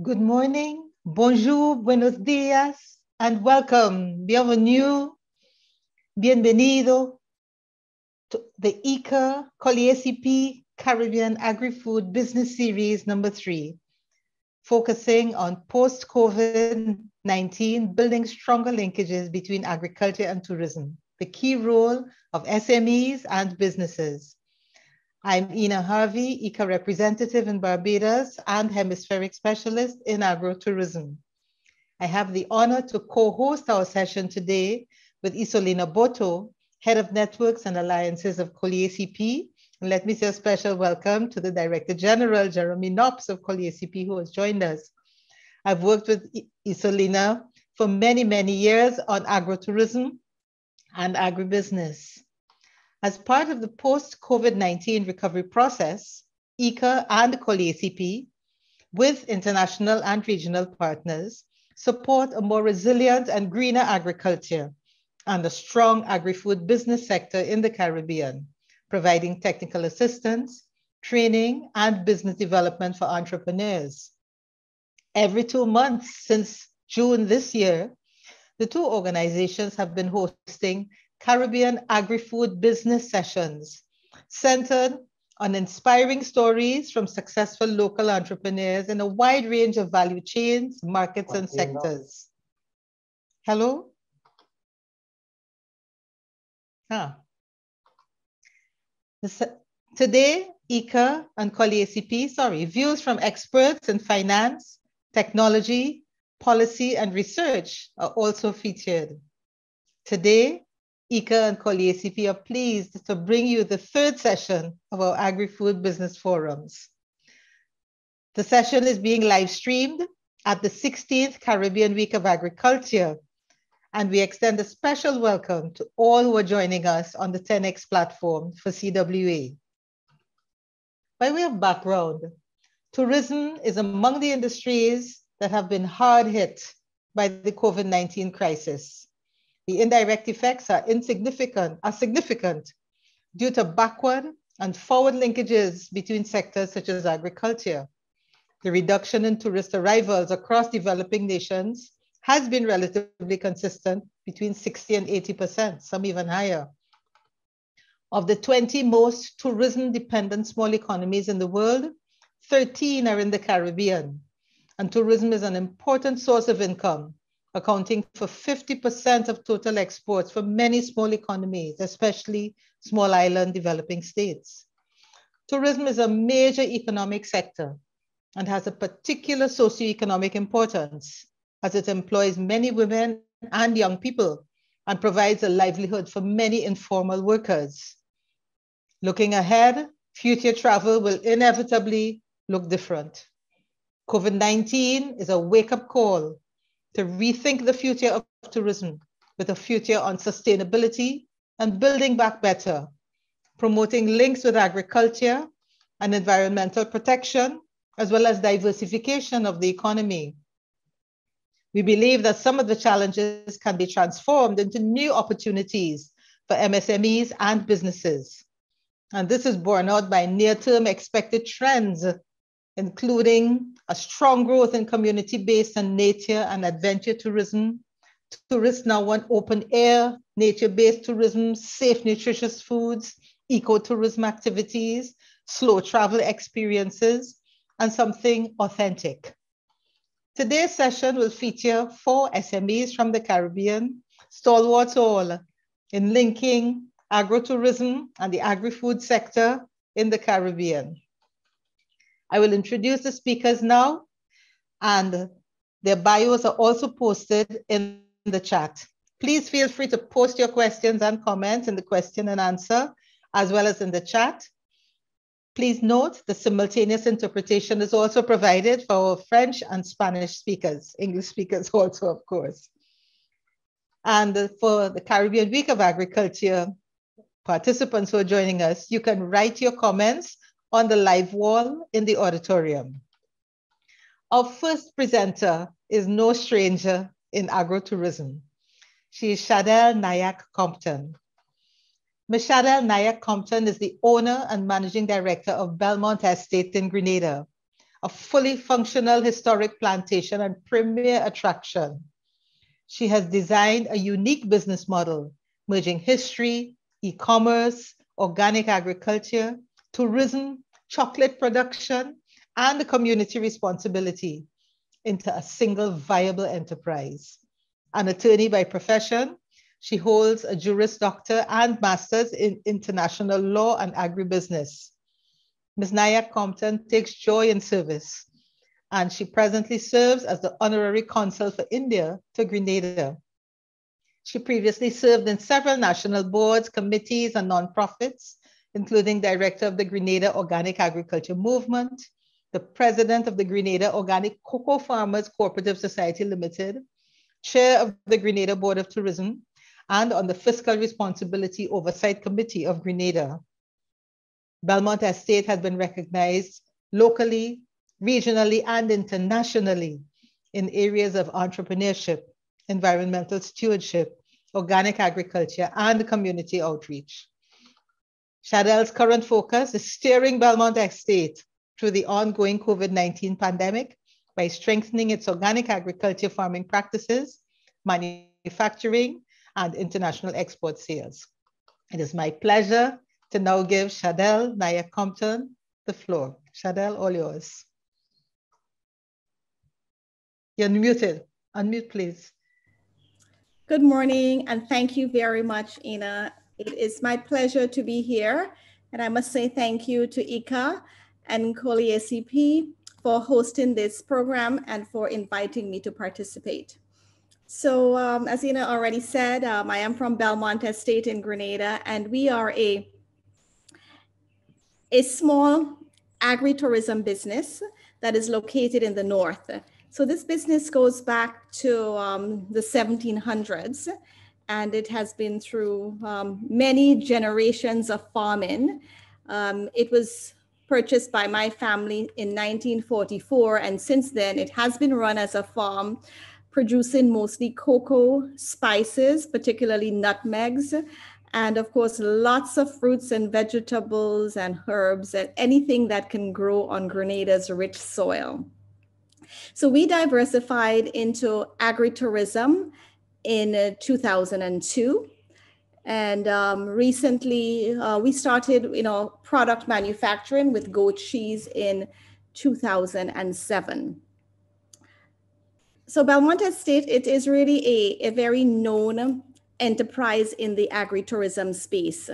Good morning, bonjour, buenos días, and welcome. Bienvenue, bienvenido to the IICA-COLEACP Caribbean Agrifood Business Series number 3, focusing on post-COVID-19, building stronger linkages between agriculture and tourism, the key role of SMEs and businesses. I'm Ina HARVEY, IICA representative in Barbados and hemispheric specialist in agrotourism. I have the honor to co-host our session today with Isolina BOTO, Head of Networks and Alliances of COLEACP. And let me say a special welcome to the Director General, Jeremy KNOPS of COLEACP, who has joined us. I've worked with Isolina for many, many years on agrotourism and agribusiness. As part of the post-COVID-19 recovery process, IICA and COLEACP, with international and regional partners, support a more resilient and greener agriculture and a strong agri-food business sector in the Caribbean, providing technical assistance, training, and business development for entrepreneurs. Every 2 months since June this year, the two organizations have been hosting Caribbean Agrifood Business Sessions, centered on inspiring stories from successful local entrepreneurs in a wide range of value chains, markets, and sectors. Hello? Today, IICA and COLEACP, views from experts in finance, technology, policy, and research are also featured. Today, IICA and COLEACP are pleased to bring you the third session of our Agri-Food Business Forums. The session is being live streamed at the 16th Caribbean Week of Agriculture, and we extend a special welcome to all who are joining us on the 10X platform for CWA. By way of background, tourism is among the industries that have been hard hit by the COVID-19 crisis. The indirect effects are significant due to backward and forward linkages between sectors such as agriculture. The reduction in tourist arrivals across developing nations has been relatively consistent between 60 and 80%, some even higher. Of the 20 most tourism-dependent small economies in the world, 13 are in the Caribbean, and tourism is an important source of income, accounting for 50% of total exports for many small economies, especially small island developing states. Tourism is a major economic sector and has a particular socioeconomic importance as it employs many women and young people and provides a livelihood for many informal workers. Looking ahead, future travel will inevitably look different. COVID-19 is a wake-up call to rethink the future of tourism with a future on sustainability and building back better, promoting links with agriculture and environmental protection, as well as diversification of the economy. We believe that some of the challenges can be transformed into new opportunities for MSMEs and businesses. And this is borne out by near-term expected trends, including a strong growth in community-based and nature and adventure tourism. Tourists now want open air, nature-based tourism, safe, nutritious foods, ecotourism activities, slow travel experiences, and something authentic. Today's session will feature 4 SMEs from the Caribbean, stalwarts all in linking agrotourism and the agri-food sector in the Caribbean. I will introduce the speakers now, and their bios are also posted in the chat. Please feel free to post your questions and comments in the question and answer, as well as in the chat. Please note the simultaneous interpretation is also provided for our French and Spanish speakers, English speakers also, of course. And for the Caribbean Week of Agriculture participants who are joining us, you can write your comments on the live wall in the auditorium. Our first presenter is no stranger in agrotourism. She is Shadel NYACK-COMPTON. Ms. Shadel NYACK-COMPTON is the owner and managing director of Belmont Estate in Grenada, a fully functional historic plantation and premier attraction. She has designed a unique business model, merging history, e-commerce, organic agriculture, tourism, chocolate production, and community responsibility into a single viable enterprise. An attorney by profession, she holds a Juris Doctor and Master's in International Law and Agribusiness. Ms. NYACK Compton takes joy in service, and she presently serves as the Honorary Consul for India to Grenada. She previously served in several national boards, committees, and nonprofits, including Director of the Grenada Organic Agriculture Movement, the President of the Grenada Organic Cocoa Farmers Cooperative Society Limited, Chair of the Grenada Board of Tourism, and on the Fiscal Responsibility Oversight Committee of Grenada. Belmont Estate has been recognized locally, regionally, and internationally in areas of entrepreneurship, environmental stewardship, organic agriculture, and community outreach. Shadel's current focus is steering Belmont Estate through the ongoing COVID-19 pandemic by strengthening its organic agriculture farming practices, manufacturing, and international export sales. It is my pleasure to now give Shadel NYACK Compton the floor. Shadel, all yours. You're muted. Unmute, please. Good morning, and thank you very much, Ina. It is my pleasure to be here, and I must say thank you to IICA and COLEACP for hosting this program and for inviting me to participate. So as Ina already said, I am from Belmont Estate in Grenada, and we are a small agritourism business that is located in the north. So this business goes back to the 1700s, and it has been through many generations of farming. It was purchased by my family in 1944, and since then it has been run as a farm, producing mostly cocoa, spices, particularly nutmegs, and of course, lots of fruits and vegetables and herbs and anything that can grow on Grenada's rich soil. So we diversified into agritourism in 2002. And recently we started, product manufacturing with goat cheese in 2007. So Belmont Estate, it is really a very known enterprise in the agritourism space.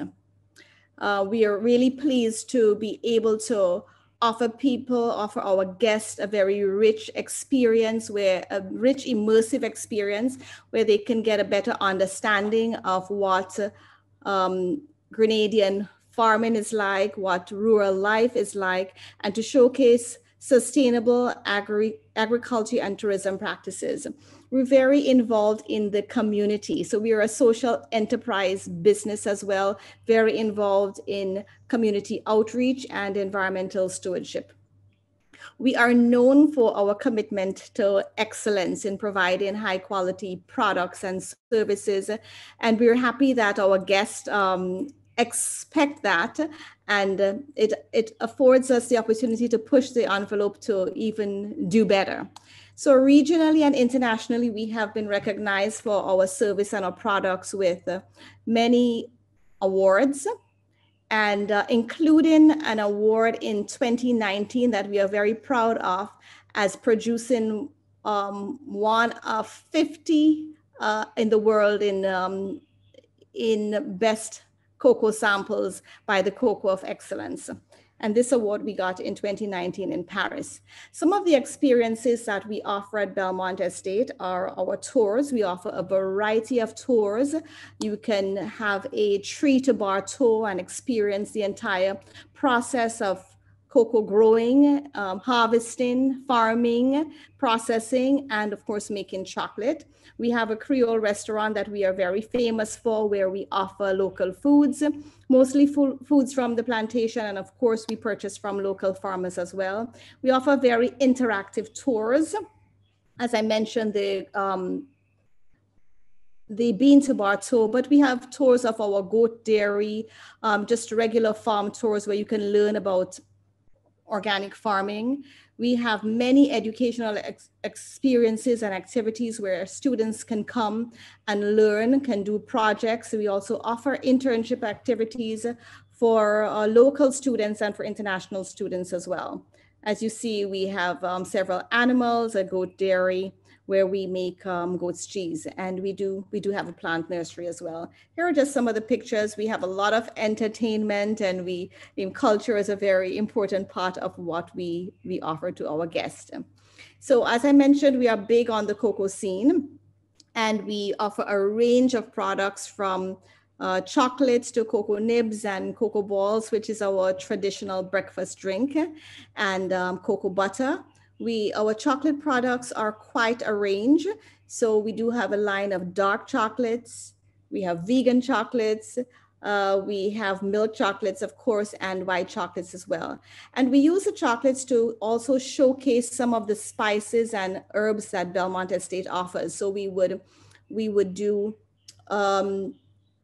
We are really pleased to be able to offer our guests a very rich experience, a rich immersive experience where they can get a better understanding of what Grenadian farming is like, what rural life is like, and to showcase sustainable agriculture and tourism practices. We're very involved in the community. So we are a social enterprise business as well, very involved in community outreach and environmental stewardship. We are known for our commitment to excellence in providing high quality products and services. And we're happy that our guests expect that, and it affords us the opportunity to push the envelope to even do better. So regionally and internationally, we have been recognized for our service and our products with many awards, and including an award in 2019 that we are very proud of as producing one of 50 in the world in best cocoa samples by the Cocoa of Excellence. And this award we got in 2019 in Paris. Some of the experiences that we offer at Belmont Estate are our tours. We offer a variety of tours. You can have a tree-to-bar tour and experience the entire process of cocoa growing, harvesting, farming, processing, and of course, making chocolate. We have a Creole restaurant that we are very famous for, where we offer local foods, mostly foods from the plantation. And of course, we purchase from local farmers as well. We offer very interactive tours. As I mentioned, the bean to bar tour, but we have tours of our goat dairy, just regular farm tours where you can learn about organic farming. We have many educational experiences and activities where students can come and learn, can do projects. We also offer internship activities for local students and for international students as well. As you see, we have several animals, a goat dairy, where we make goat's cheese, and we do have a plant nursery as well. Here are just some of the pictures. We have a lot of entertainment, and culture is a very important part of what we offer to our guests. So as I mentioned, we are big on the cocoa scene, and we offer a range of products from chocolates to cocoa nibs and cocoa balls, which is our traditional breakfast drink, and cocoa butter. Our chocolate products are quite a range. So we do have a line of dark chocolates. We have vegan chocolates. We have milk chocolates, of course, and white chocolates as well. And we use the chocolates to also showcase some of the spices and herbs that Belmont Estate offers. So we would do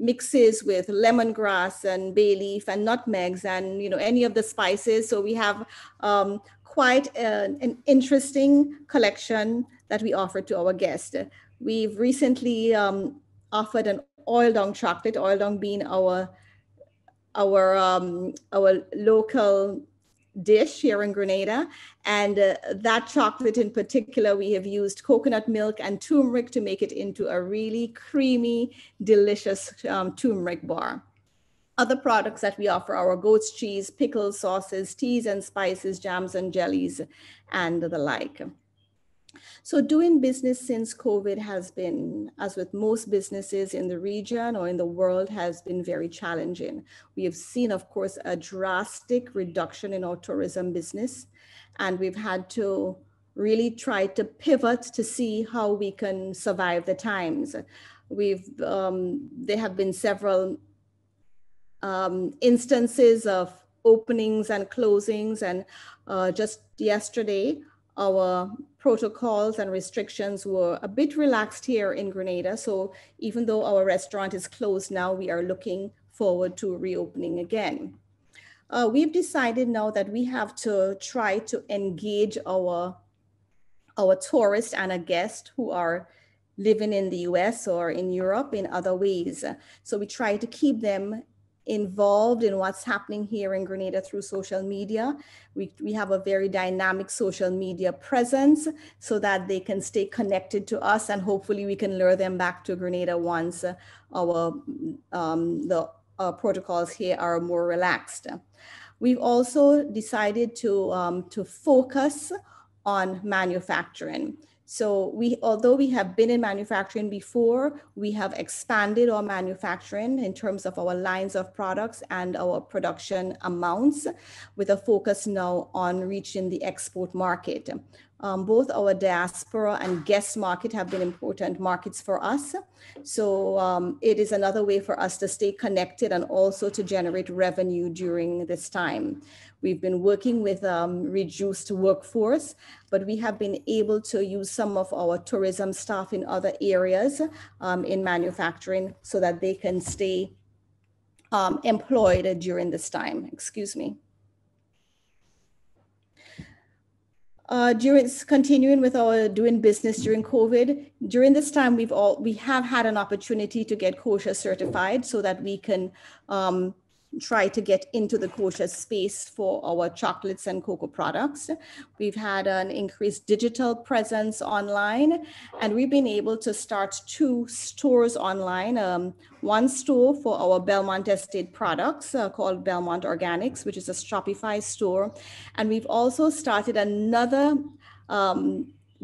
mixes with lemongrass and bay leaf and nutmegs and any of the spices. So we have quite an interesting collection that we offer to our guests. We've recently offered an oil dung chocolate, oil dung being our local dish here in Grenada. And that chocolate in particular, we have used coconut milk and turmeric to make it into a really creamy, delicious turmeric bar. Other products that we offer are goat's cheese, pickles, sauces, teas and spices, jams and jellies, and the like. So doing business since COVID has been, as with most businesses in the region or in the world, has been very challenging. We have seen, of course, a drastic reduction in our tourism business, and we've had to really try to pivot to see how we can survive the times. There have been several instances of openings and closings, and just yesterday, our protocols and restrictions were a bit relaxed here in Grenada. So even though our restaurant is closed now, we are looking forward to reopening again. We've decided now that we have to try to engage our tourists and our guests who are living in the US or in Europe in other ways. So we try to keep them involved in what's happening here in Grenada through social media. We have a very dynamic social media presence so that they can stay connected to us, and hopefully we can lure them back to Grenada once our protocols here are more relaxed. We've also decided to focus on manufacturing. So although we have been in manufacturing before, we have expanded our manufacturing in terms of our lines of products and our production amounts, with a focus now on reaching the export market. Both our diaspora and guest market have been important markets for us. So it is another way for us to stay connected and also to generate revenue during this time. We've been working with reduced workforce, but we have been able to use some of our tourism staff in other areas in manufacturing so that they can stay employed during this time. Excuse me. Continuing with our doing business during COVID, during this time, we have had an opportunity to get kosher certified so that we can try to get into the kosher space for our chocolates and cocoa products. We've had an increased digital presence online, and we've been able to start 2 stores online. One store for our Belmont Estate products called Belmont Organics, which is a Shopify store. And we've also started another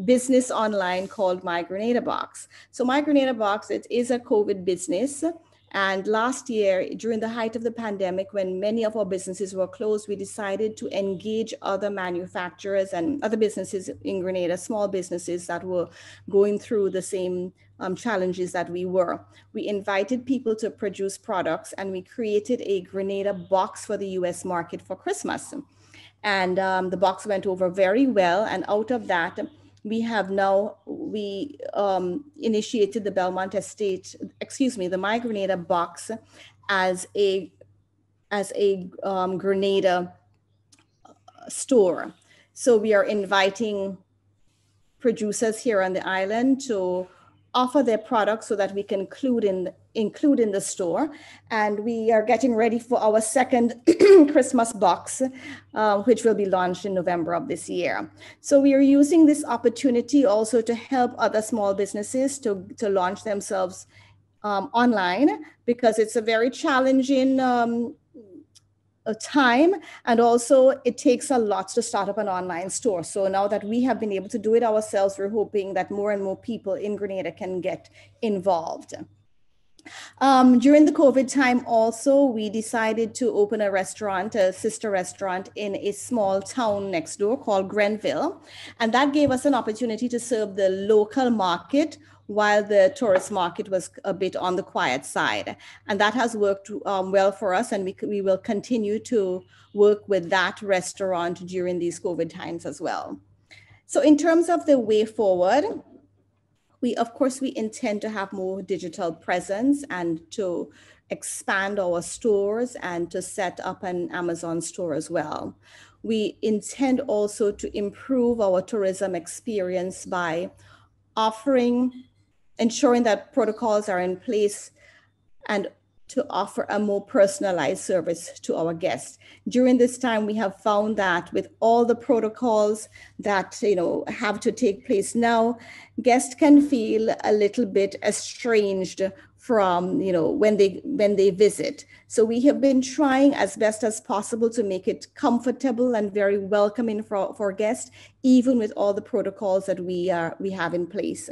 business online called My Grenada Box. So My Grenada Box, it is a COVID business. And last year, during the height of the pandemic, when many of our businesses were closed, we decided to engage other manufacturers and other businesses in Grenada, small businesses that were going through the same challenges that we were. We invited people to produce products, and we created a Grenada box for the US market for Christmas. And the box went over very well. And out of that, we initiated the Belmont Estate, the My Grenada box as a Grenada store. So we are inviting producers here on the island to offer their products so that we can include in the store. And we are getting ready for our second Christmas box, which will be launched in November of this year. So we are using this opportunity also to help other small businesses to launch themselves online, because it's a very challenging time, and also it takes a lot to start up an online store. So now that we have been able to do it ourselves, we're hoping that more and more people in Grenada can get involved. During the COVID time also, we decided to open a restaurant, a sister restaurant in a small town next door called Grenville. And that gave us an opportunity to serve the local market while the tourist market was a bit on the quiet side. And that has worked well for us, and we will continue to work with that restaurant during these COVID times as well. So in terms of the way forward, of course, we intend to have more digital presence and to expand our stores and to set up an Amazon store as well. We intend also to improve our tourism experience by ensuring that protocols are in place and to offer a more personalized service to our guests. During this time, we have found that with all the protocols that have to take place now, guests can feel a little bit estranged from when they visit. So we have been trying as best as possible to make it comfortable and very welcoming for guests, even with all the protocols that we have in place.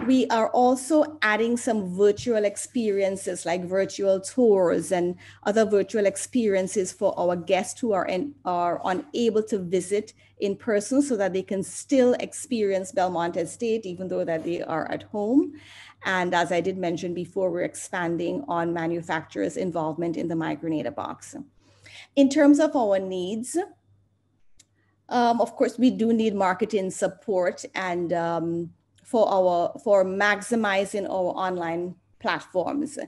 We are also adding some virtual experiences like virtual tours and other virtual experiences for our guests who are unable to visit in person, so that they can still experience Belmont Estate even though that they are at home. And as I did mention before, we're expanding on manufacturers' involvement in the My Grenada box. In terms of our needs, of course, we do need marketing support and for maximizing our online platforms.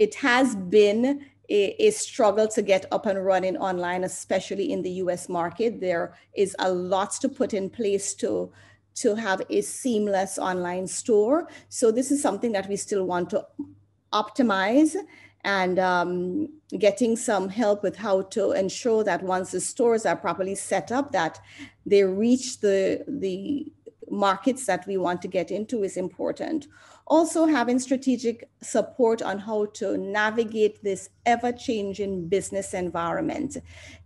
It has been a struggle to get up and running online, especially in the US market. There is a lot to put in place to have a seamless online store. So this is something that we still want to optimize, and getting some help with how to ensure that once the stores are properly set up, that they reach the markets that we want to get into is important. Also, having strategic support on how to navigate this ever-changing business environment.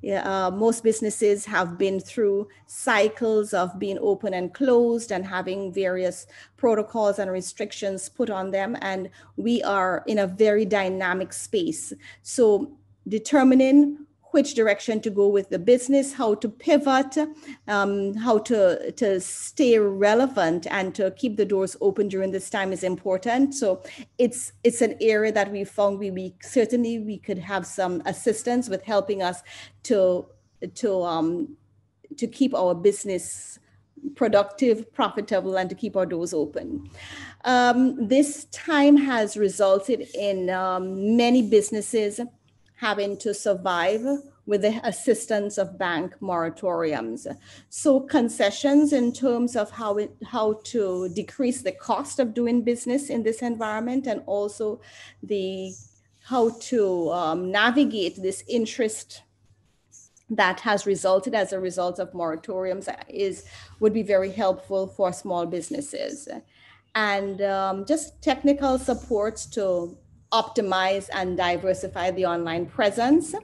Most businesses have been through cycles of being open and closed and having various protocols and restrictions put on them, and we are in a very dynamic space. So determining which direction to go with the business, how to pivot, how to stay relevant and to keep the doors open during this time is important. So it's an area that we found we could have some assistance with helping us to keep our business productive, profitable, and to keep our doors open. This time has resulted in many businesses having to survive with the assistance of bank moratoriums. So concessions in terms of how to decrease the cost of doing business in this environment, and also how to navigate this interest that has resulted as a result of moratoriums would be very helpful for small businesses. And just technical supports to optimize and diversify the online presence,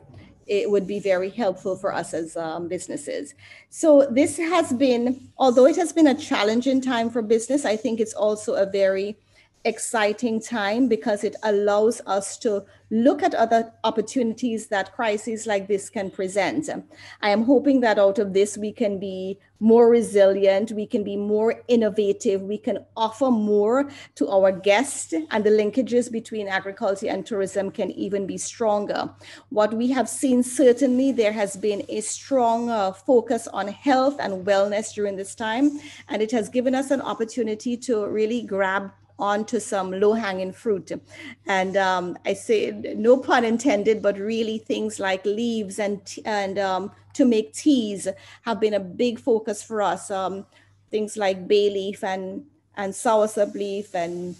it would be very helpful for us as businesses. So this has been, although it has been a challenging time for business, I think it's also a very exciting time because it allows us to look at other opportunities that crises like this can present. I am hoping that out of this, we can be more resilient, we can be more innovative, we can offer more to our guests, and the linkages between agriculture and tourism can even be stronger. What we have seen, certainly there has been a strong focus on health and wellness during this time, and it has given us an opportunity to really grab onto some low-hanging fruit. And I say no pun intended, but really things like leaves and to make teas have been a big focus for us. Things like bay leaf and soursop leaf and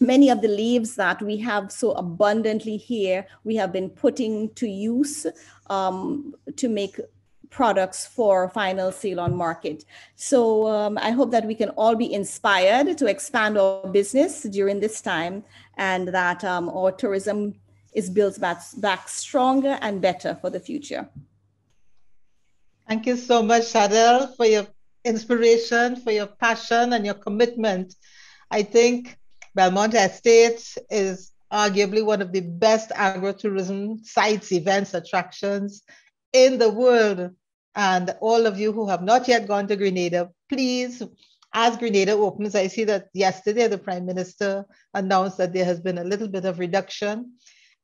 many of the leaves that we have so abundantly here, we have been putting to use to make products for final sale on market. So I hope that we can all be inspired to expand our business during this time, and that our tourism is built back stronger and better for the future. Thank you so much, Shadel, for your inspiration, for your passion and your commitment. I think Belmont Estate is arguably one of the best agrotourism sites, events, attractions in the world. And all of you who have not yet gone to Grenada, please, as Grenada opens, I see that yesterday the Prime Minister announced that there has been a little bit of reduction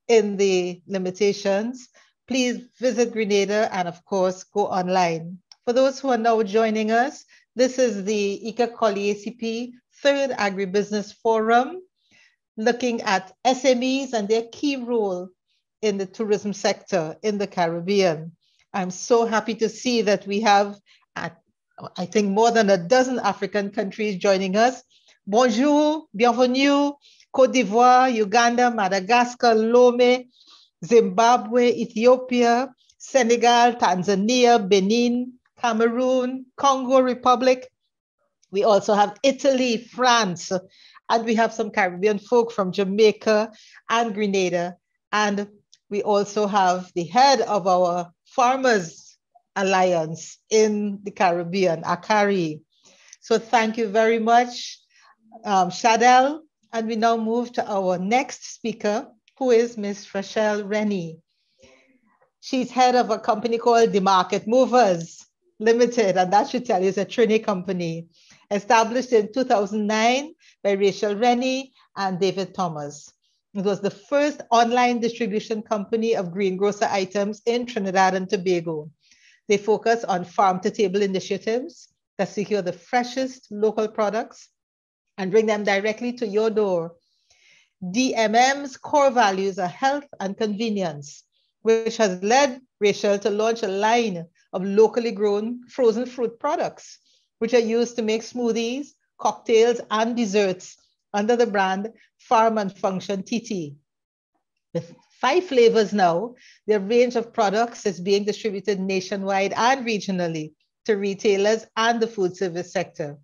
in the limitations. Please visit Grenada and, of course, go online. For those who are now joining us, this is the IICA-COLEACP Third Agribusiness Forum, looking at SMEs and their key role in the tourism sector in the Caribbean. I'm so happy to see that we have, I think, more than a dozen African countries joining us. Bonjour, bienvenue, Côte d'Ivoire, Uganda, Madagascar, Lome, Zimbabwe, Ethiopia, Senegal, Tanzania, Benin, Cameroon, Congo Republic. We also have Italy, France, and we have some Caribbean folk from Jamaica and Grenada. And we also have the head of our Farmers Alliance in the Caribbean, ACARI. So thank you very much, Shadel. And we now move to our next speaker, who is Ms. RENIE. She's head of a company called The Market Movers Limited, and that should tell you it's a Trinidad company, established in 2009 by RENIE and David Thomas. It was the first online distribution company of greengrocer items in Trinidad and Tobago. They focus on farm-to-table initiatives that secure the freshest local products and bring them directly to your door. DMM's core values are health and convenience, which has led Rachel to launch a line of locally grown frozen fruit products, which are used to make smoothies, cocktails, and desserts under the brand Farm and Function TT. With 5 flavors now, their range of products is being distributed nationwide and regionally to retailers and the food service sector.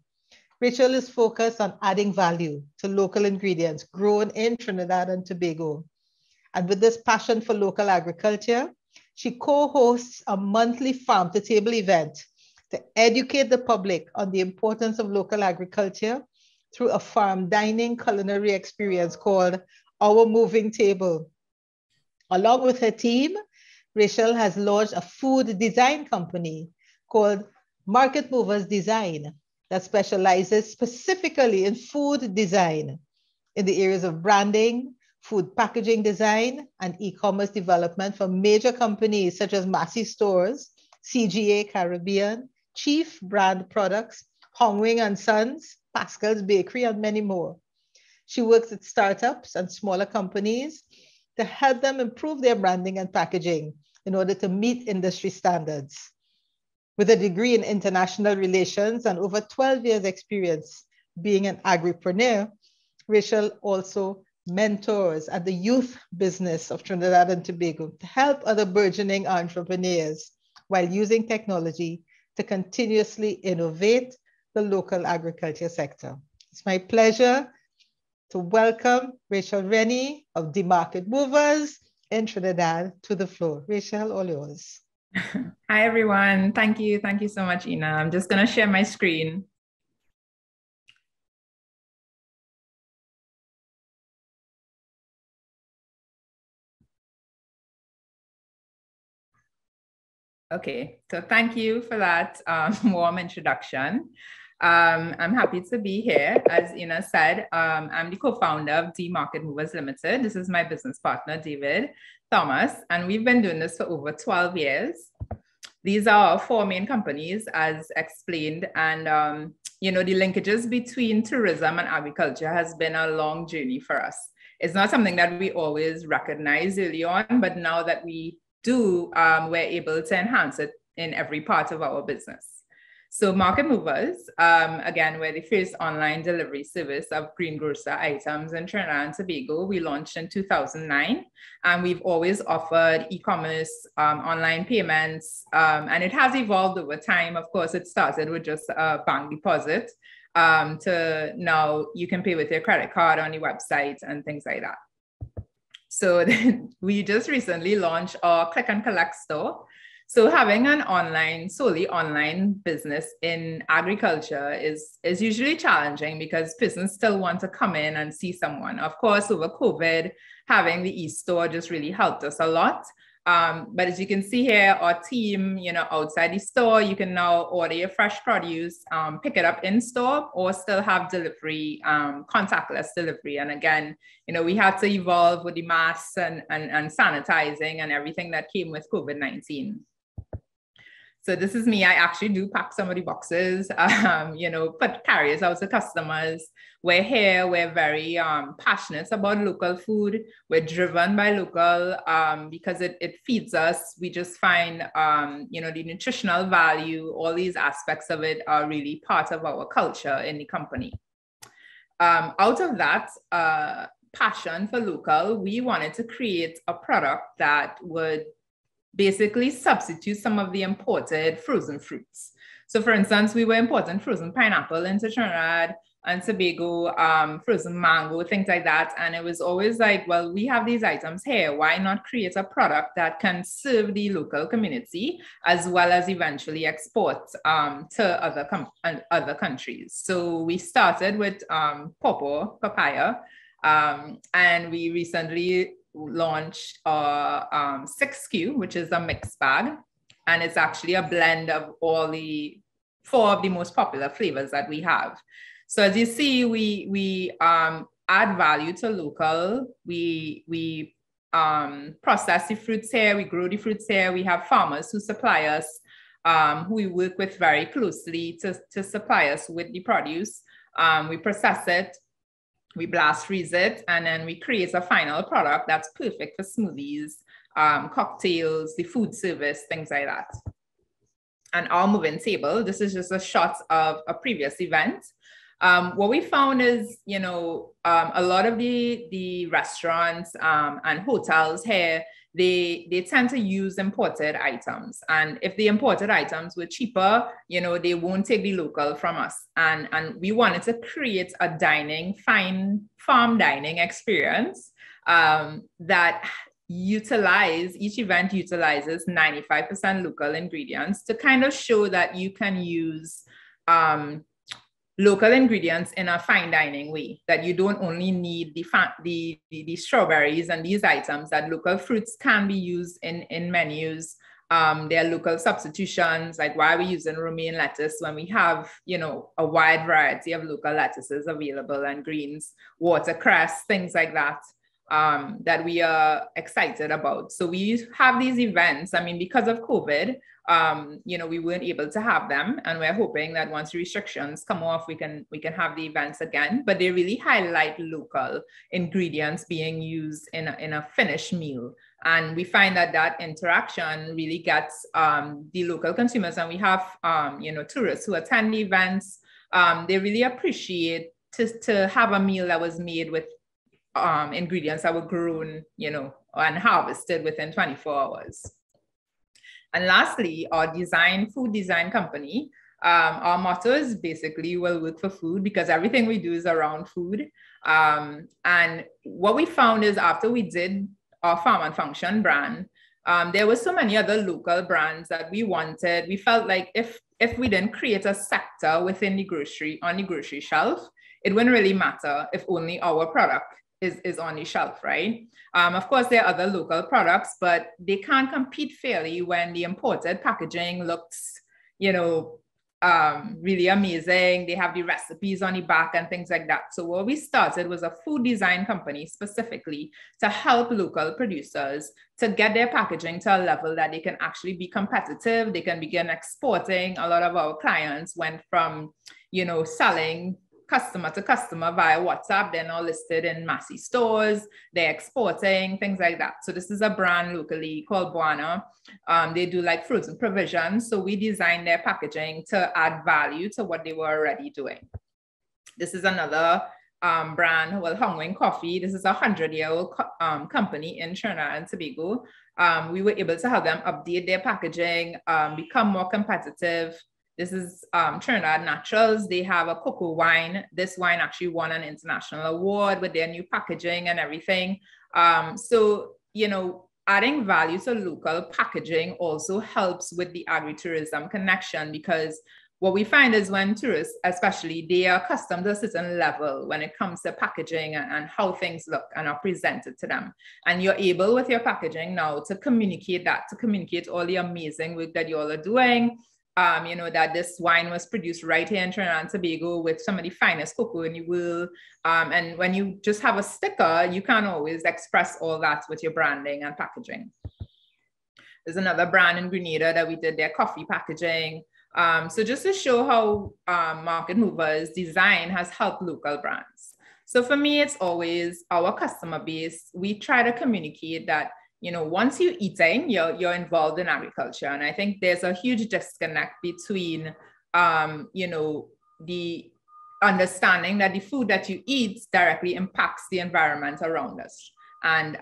Rachel is focused on adding value to local ingredients grown in Trinidad and Tobago. And with this passion for local agriculture, she co-hosts a monthly farm-to-table event to educate the public on the importance of local agriculture through a farm dining culinary experience called Our Moving Table. Along with her team, Rachel has launched a food design company called Market Movers Design that specializes specifically in food design in the areas of branding, food packaging design, and e-commerce development for major companies such as Massey Stores, CGA Caribbean, Chief Brand Products, Hongwing and Sons, Pascal's Bakery, and many more. She works with startups and smaller companies to help them improve their branding and packaging in order to meet industry standards. With a degree in international relations and over 12 years experience being an agripreneur, Rachel also mentors at the youth business of Trinidad and Tobago to help other burgeoning entrepreneurs while using technology to continuously innovate the local agriculture sector. It's my pleasure to welcome Rachel RENIE of The Market Movers in Trinidad to the floor. Rachel, all yours. Hi, everyone. Thank you. Thank you so much, Ina. I'm just going to share my screen. Okay, so thank you for that warm introduction. I'm happy to be here. As Ina said, I'm the co-founder of The Market Movers Limited. This is my business partner, David Thomas, and we've been doing this for over 12 years. These are our 4 main companies as explained. And, you know, the linkages between tourism and agriculture has been a long journey for us. It's not something that we always recognize early on, but now that we do, we're able to enhance it in every part of our business. So Market Movers, again, we're the first online delivery service of greengrocer items in Trinidad and Tobago. We launched in 2009, and we've always offered e-commerce, online payments, and it has evolved over time. Of course, it started with just a bank deposit to now you can pay with your credit card on your website and things like that. So we just recently launched our click and collect store. So having an online, solely online business in agriculture is usually challenging because persons still want to come in and see someone. Of course, over COVID, having the e-store just really helped us a lot. But as you can see here, our team, you know, outside the store, you can now order your fresh produce, pick it up in store, or still have delivery, contactless delivery. And again, you know, we had to evolve with the masks and sanitizing and everything that came with COVID-19. So this is me. I actually do pack some of the boxes, you know, put carriers out to customers. We're here. We're very passionate about local food. We're driven by local because it feeds us. We just find, you know, the nutritional value, all these aspects of it are really part of our culture in the company. Out of that passion for local, we wanted to create a product that would basically substitute some of the imported frozen fruits. So for instance, we were importing frozen pineapple into Trinidad and Tobago, frozen mango, things like that. And it was always like, well, we have these items here. Why not create a product that can serve the local community as well as eventually export to other countries? So we started with papaya, and we recently launched our 6Q, which is a mixed bag. And it's actually a blend of all the 4 of the most popular flavors that we have. So as you see, we add value to local. We process the fruits here. We grow the fruits here. We have farmers who supply us, who we work with very closely to supply us with the produce. We process it. We blast freeze it, and then we create a final product that's perfect for smoothies, cocktails, the food service, things like that. And our moving table, this is just a shot of a previous event. What we found is, you know, a lot of the restaurants and hotels here, they tend to use imported items. And if the imported items were cheaper, you know, they won't take the local from us. And we wanted to create a fine farm dining experience that each event utilizes 95% local ingredients to kind of show that you can use local ingredients in a fine dining way, that you don't only need the strawberries and these items, that local fruits can be used in menus. There are local substitutions, like why are we using romaine lettuce when we have, you know, a wide variety of local lettuces available and greens, watercress, things like that, that we are excited about. So we have these events. I mean, because of COVID, you know, we weren't able to have them, and we're hoping that once restrictions come off, we can have the events again. But they really highlight local ingredients being used in a finished meal, and we find that interaction really gets the local consumers. And we have you know, tourists who attend the events. They really appreciate to have a meal that was made with ingredients that were grown, you know, and harvested within 24 hours. And lastly, our food design company, our motto is basically, we'll work for food, because everything we do is around food. And what we found is, after we did our Farm and Function brand, there were so many other local brands that we wanted. We felt like if we didn't create a sector within the grocery, on the grocery shelf, it wouldn't really matter if only our product is on the shelf, right? Of course, there are other local products, but they can't compete fairly when the imported packaging looks, you know, really amazing. They have the recipes on the back and things like that. So what we started was a food design company specifically to help local producers to get their packaging to a level that they can actually be competitive. They can begin exporting. A lot of our clients went from, you know, selling customer to customer via WhatsApp. They're now listed in Massy stores. They're exporting, things like that. So this is a brand locally called Buana. They do like fruits and provisions. So we designed their packaging to add value to what they were already doing. This is another brand, well, Hongwing Coffee. This is a 100-year-old company in Trinidad and Tobago. We were able to help them update their packaging, become more competitive. This is Trinidad Naturals. They have a cocoa wine. This wine actually won an international award with their new packaging and everything. So, you know, adding value to local packaging also helps with the agritourism connection, because what we find is when tourists, especially, they are accustomed to a certain level when it comes to packaging and how things look and are presented to them. And you're able with your packaging now to communicate that, to communicate all the amazing work that you all are doing. You know, that this wine was produced right here in Trinidad and Tobago with some of the finest cocoa in the world. And when you just have a sticker, you can't always express all that with your branding and packaging. There's another brand in Grenada that we did their coffee packaging. So just to show how Market Movers design has helped local brands. So for me, it's always our customer base. We try to communicate that, you know, once you're eating, you're involved in agriculture. And I think there's a huge disconnect between, you know, the understanding that the food that you eat directly impacts the environment around us. And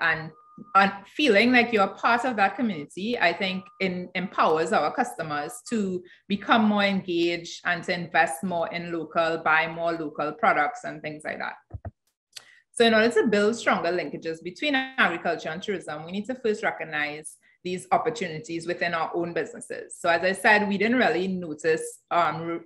feeling like you're part of that community, I think empowers our customers to become more engaged and to invest more in local, buy more local products and things like that. So in order to build stronger linkages between agriculture and tourism, we need to first recognize these opportunities within our own businesses. So as I said, we didn't really notice,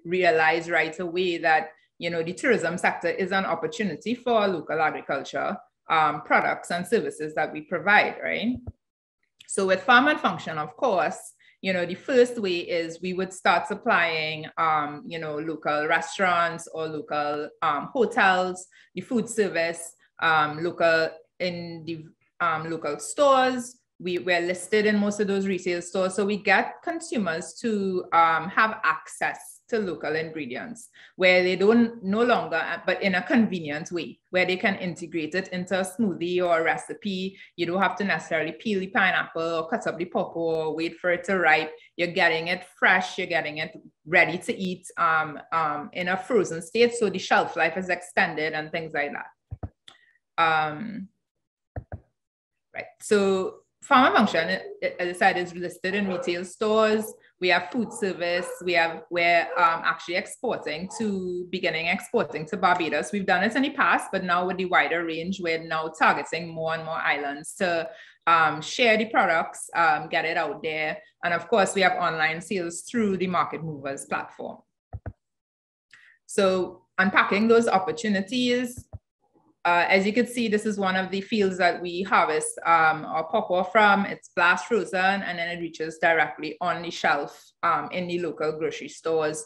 realize right away that, you know, the tourism sector is an opportunity for local agriculture products and services that we provide, right? So with Farm and Function, of course, you know, the first way is we would start supplying, you know, local restaurants or local hotels, the food service, local in the local stores. We're listed in most of those retail stores. So we get consumers to have access to local ingredients where they don't no longer, but in a convenient way, where they can integrate it into a smoothie or a recipe. You don't have to necessarily peel the pineapple or cut up the pawpaw or wait for it to ripe. You're getting it fresh, you're getting it ready to eat in a frozen state. So the shelf life is extended and things like that. Right, so Farm and Function, as I said, is listed in retail stores. We have food service. We're actually exporting beginning exporting to Barbados. We've done it in the past, but now with the wider range, we're now targeting more and more islands to share the products, get it out there. And of course, we have online sales through the Market Movers platform. So unpacking those opportunities, as you can see, this is one of the fields that we harvest our pawpaw from. It's blast frozen, and then it reaches directly on the shelf in the local grocery stores.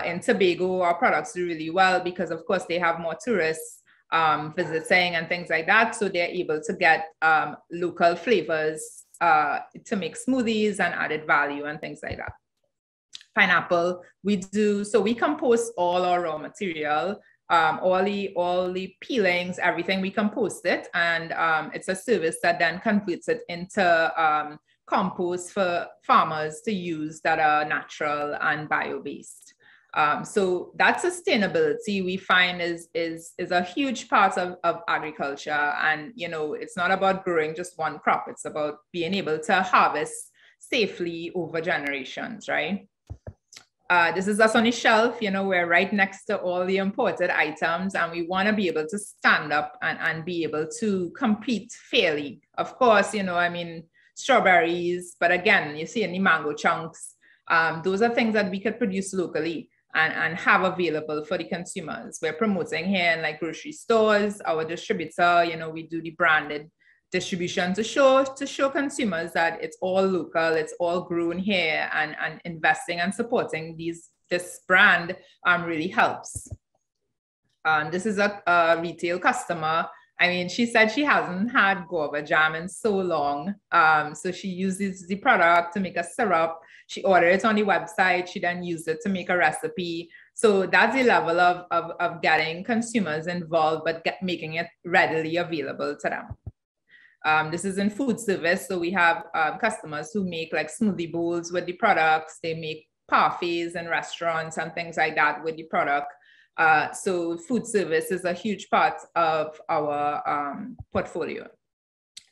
In Tobago, our products do really well because, of course, they have more tourists visiting and things like that. So they're able to get local flavors to make smoothies and added value and things like that. Pineapple, we compost all our raw material. All the peelings, everything, we compost it, and it's a service that then converts it into compost for farmers to use that are natural and bio-based. So that sustainability we find is a huge part of agriculture, and you know, it's not about growing just one crop, it's about being able to harvest safely over generations, right? This is us on the shelf, you know, we're right next to all the imported items, and we want to be able to stand up and be able to compete fairly. Of course, you know, I mean, strawberries, but again, you see in the mango chunks, those are things that we could produce locally and have available for the consumers. We're promoting here in like grocery stores, our distributor, you know, we do the branded distribution to show consumers that it's all local, it's all grown here, and investing and supporting these this brand really helps. This is a retail customer. I mean, she said she hasn't had guava jam in so long. So she uses the product to make a syrup. She ordered it on the website. She then used it to make a recipe. So that's the level of getting consumers involved, but making it readily available to them. This is in food service. So we have customers who make like smoothie bowls with the products. They make parfaits in restaurants and things like that with the product. So food service is a huge part of our portfolio.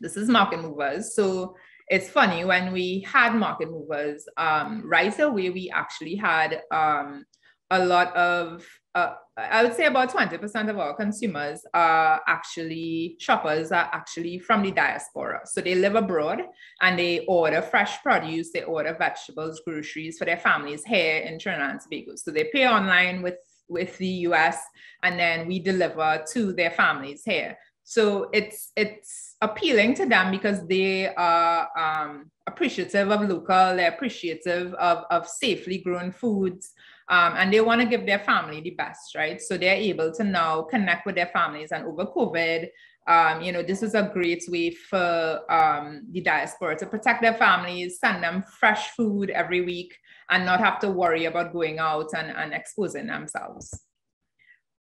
This is market movers. So it's funny, when we had market movers, right away, we actually had a lot of, I would say about 20% of our consumers are actually, shoppers are actually from the diaspora. So they live abroad and they order fresh produce, they order vegetables, groceries for their families here in Trinidad and Tobago. So they pay online with the US, and then we deliver to their families here. So it's appealing to them because they are appreciative of local, they're appreciative of safely grown foods, and they want to give their family the best, right? So they're able to now connect with their families. And over COVID, you know, this is a great way for the diaspora to protect their families, send them fresh food every week, and not have to worry about going out and exposing themselves.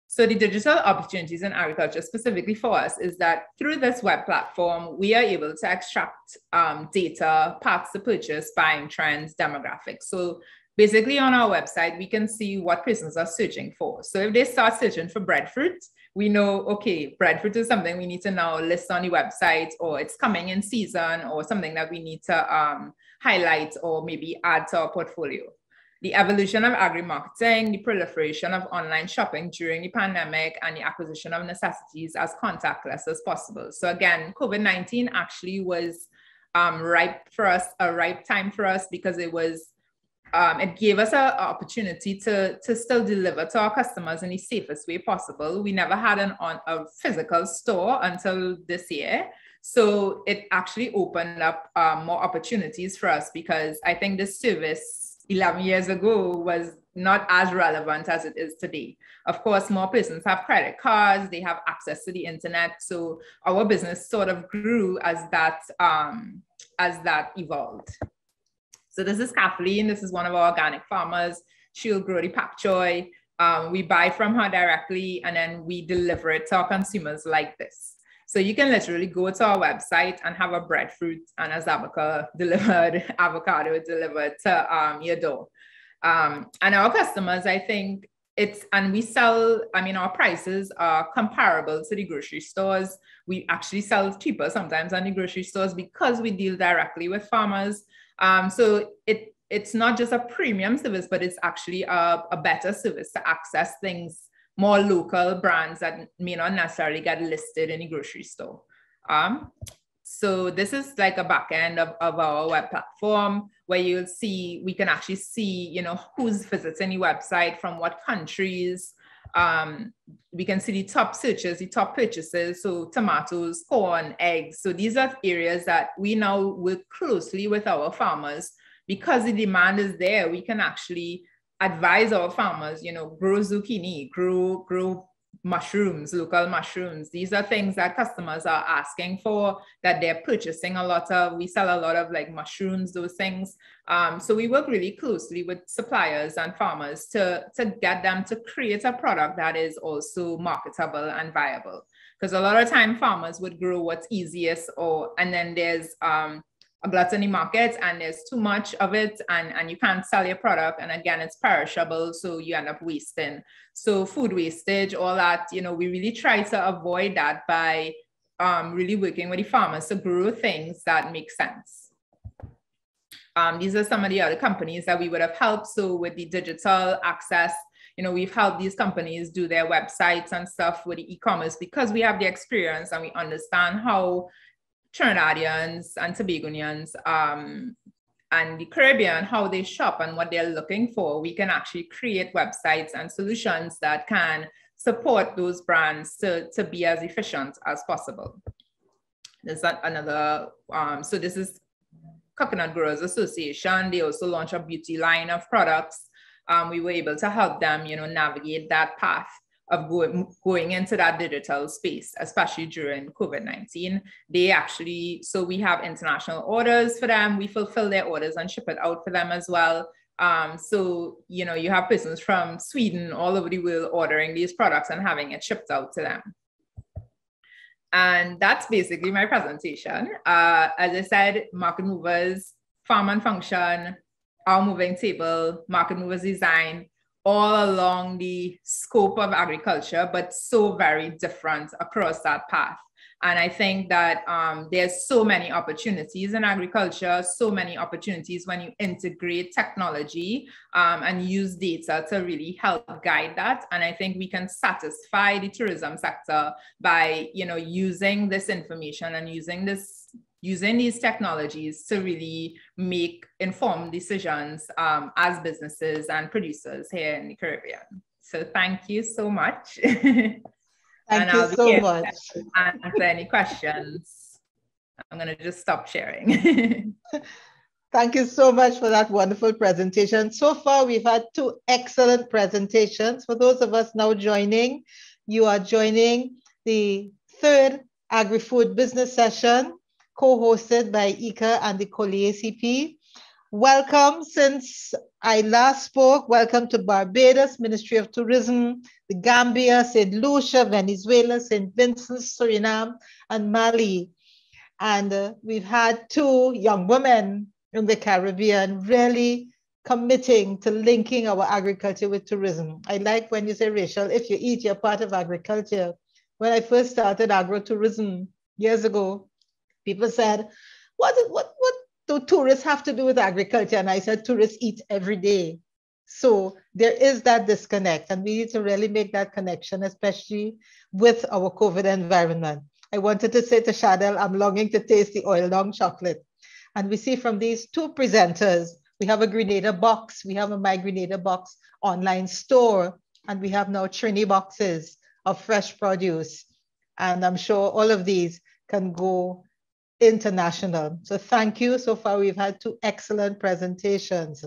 So the digital opportunities in agriculture specifically for us is that through this web platform, we are able to extract data, paths to purchase, buying trends, demographics. So basically on our website, we can see what persons are searching for. So if they start searching for breadfruit, we know, okay, breadfruit is something we need to now list on the website, or it's coming in season, or something that we need to highlight or maybe add to our portfolio. The evolution of agri-marketing, the proliferation of online shopping during the pandemic, and the acquisition of necessities as contactless as possible. So again, COVID-19 actually was ripe for us, a ripe time for us, because it was, it gave us an opportunity to still deliver to our customers in the safest way possible. We never had a physical store until this year. So it actually opened up more opportunities for us, because I think this service 11 years ago was not as relevant as it is today. Of course, more persons have credit cards, they have access to the internet. So our business sort of grew as that evolved. So this is Kathleen. This is one of our organic farmers. She'll grow the pak choy. We buy from her directly, and then we deliver it to our consumers like this. So you can literally go to our website and have a breadfruit and a zabaka delivered, avocado delivered to your door. And our customers, I think and we sell, I mean, our prices are comparable to the grocery stores. We actually sell cheaper sometimes than the grocery stores because we deal directly with farmers. So it's not just a premium service, but it's actually a better service to access things, more local brands that may not necessarily get listed in the grocery store. So this is like a back end of our web platform, where you'll see, we can actually see, you know, who's visiting the website, from what countries. We can see the top searches, the top purchases, so tomatoes, corn, eggs. So these are areas that we now work closely with our farmers, because the demand is there. We can actually advise our farmers, you know, grow zucchini, grow mushrooms, local mushrooms. These are things that customers are asking for, that they're purchasing a lot of. We sell a lot of like mushrooms, those things. So we work really closely with suppliers and farmers to get them to create a product that is also marketable and viable. Because a lot of time farmers would grow what's easiest, and then there's a gluttony market, and there's too much of it, and you can't sell your product, and again, it's perishable, so you end up wasting. So food wastage, all that, you know, we really try to avoid that by really working with the farmers to grow things that make sense. These are some of the other companies that we would have helped. So with the digital access, you know, we've helped these companies do their websites and stuff with the e-commerce, because we have the experience and we understand how Trinidadians and Tobagonians and the Caribbean, how they shop and what they're looking for. We can actually create websites and solutions that can support those brands to be as efficient as possible. There's another, so this is Coconut Growers Association. They also launch a beauty line of products. we were able to help them, navigate that path of going into that digital space, especially during COVID-19. So we have international orders for them. We fulfill their orders and ship it out for them as well. So, you have persons from Sweden all over the world ordering these products and having it shipped out to them. And that's basically my presentation. As I said, market movers, farm and function, our moving table, market movers design, all along the scope of agriculture, but so very different across that path. And I think that there's so many opportunities in agriculture, so many opportunities when you integrate technology and use data to really help guide that. And I think we can satisfy the tourism sector by, using this information and using these technologies to really make informed decisions as businesses and producers here in the Caribbean. So thank you so much. Thank you so much. Answer any questions. I'm going to just stop sharing. Thank you so much for that wonderful presentation. So far, we've had 2 excellent presentations. For those of us now joining, you are joining the 3rd Agri-Food Business Session, co-hosted by IICA and the COLEACP. Welcome, since I last spoke, welcome to Barbados, Ministry of Tourism, the Gambia, St. Lucia, Venezuela, St. Vincent, Suriname, and Mali. And we've had 2 young women in the Caribbean really committing to linking our agriculture with tourism. I like when you say, Rachel, if you eat, you're part of agriculture. When I first started agro-tourism years ago, people said, what do tourists have to do with agriculture? And I said, tourists eat every day. So there is that disconnect, and we need to really make that connection, especially with our COVID environment. I wanted to say to Shadel, I'm longing to taste the oil long chocolate. And we see from these 2 presenters, we have a Grenada box, we have a My Grenada box online store, and we have now Trini boxes of fresh produce. And I'm sure all of these can go international. So thank you. So far, we've had 2 excellent presentations.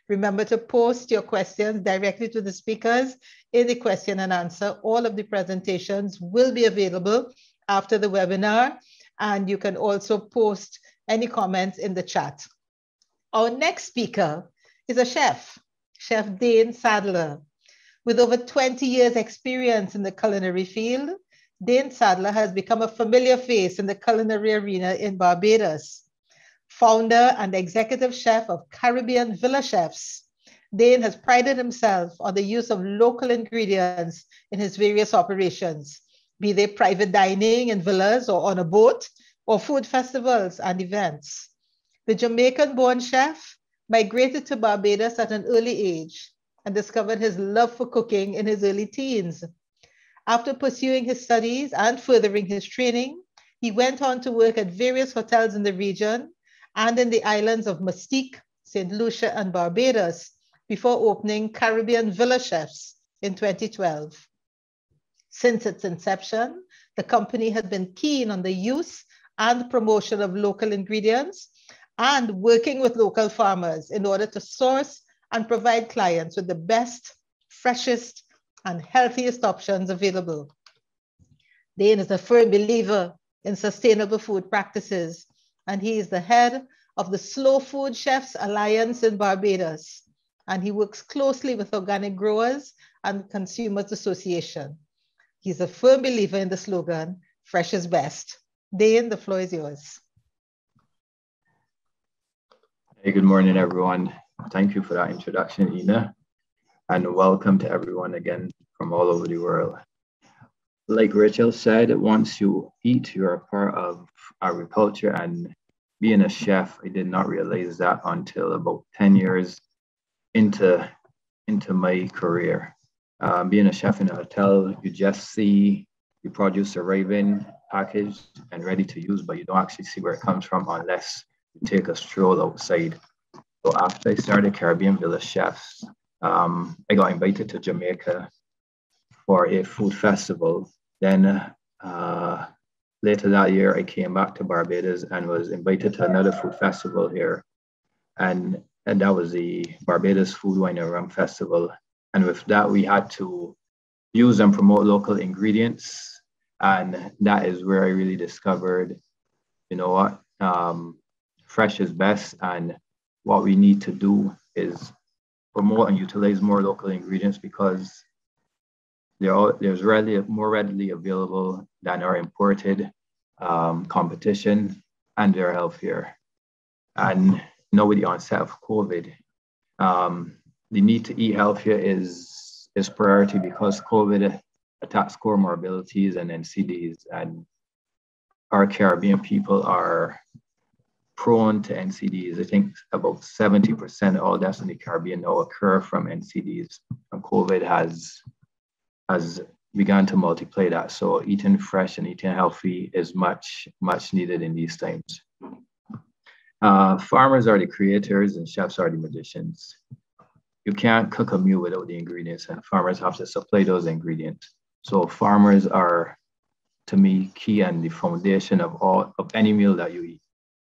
Remember to post your questions directly to the speakers in the question and answer. All of the presentations will be available after the webinar, and you can also post any comments in the chat. Our next speaker is a chef, Chef Dane Sadler. With over 20 years experience in the culinary field, Dane Sadler has become a familiar face in the culinary arena in Barbados. Founder and executive chef of Caribbean Villa Chefs, Dane has prided himself on the use of local ingredients in his various operations, be they private dining in villas or on a boat, or food festivals and events. The Jamaican-born chef migrated to Barbados at an early age and discovered his love for cooking in his early teens. After pursuing his studies and furthering his training, he went on to work at various hotels in the region and in the islands of Mustique, St. Lucia, and Barbados before opening Caribbean Villa Chefs in 2012. Since its inception, the company has been keen on the use and promotion of local ingredients and working with local farmers in order to source and provide clients with the best, freshest, and healthiest options available. Dane is a firm believer in sustainable food practices, and he is the head of the Slow Food Chefs Alliance in Barbados, and he works closely with organic growers and Consumers Association. He's a firm believer in the slogan, fresh is best. Dane, the floor is yours. Hey, good morning, everyone. Thank you for that introduction, Ina, and welcome to everyone again from all over the world. Like Rachel said, once you eat, you're a part of agriculture, and being a chef, I did not realize that until about 10 years into my career. Being a chef in a hotel, you just see the produce arriving, packaged and ready to use, but you don't actually see where it comes from unless you take a stroll outside. So after I started Caribbean Villa Chefs, I got invited to Jamaica for a food festival. Then later that year, I came back to Barbados and was invited to another food festival here. And and that was the Barbados Food, Wine and Rum Festival. And with that, we had to use and promote local ingredients. And that is where I really discovered, you know what, fresh is best. And what we need to do is promote and utilize more local ingredients because there's more readily available than are imported, competition, and they're healthier. And now with the onset of COVID, the need to eat healthier is priority because COVID attacks comorbidities and NCDs, and our Caribbean people are prone to NCDs. I think about 70% of all deaths in the Caribbean now occur from NCDs, and COVID has begun to multiply that. So eating fresh and eating healthy is much needed in these times. Farmers are the creators and chefs are the magicians. You can't cook a meal without the ingredients, and farmers have to supply those ingredients. So farmers are, to me, key and the foundation of any meal that you eat.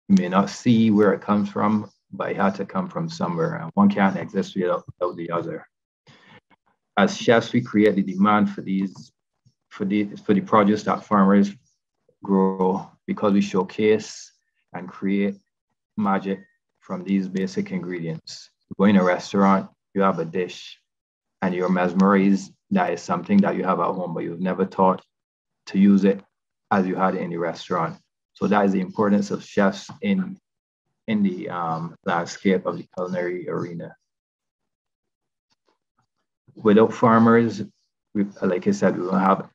You may not see where it comes from, but it had to come from somewhere, and one can't exist without the other. As chefs, we create the demand for the produce that farmers grow because we showcase and create magic from these basic ingredients. You go in a restaurant, you have a dish, and you're mesmerized that is something that you have at home, but you've never thought to use it as you had it in the restaurant. So that is the importance of chefs in the landscape of the culinary arena. Without farmers, like I said, we won't have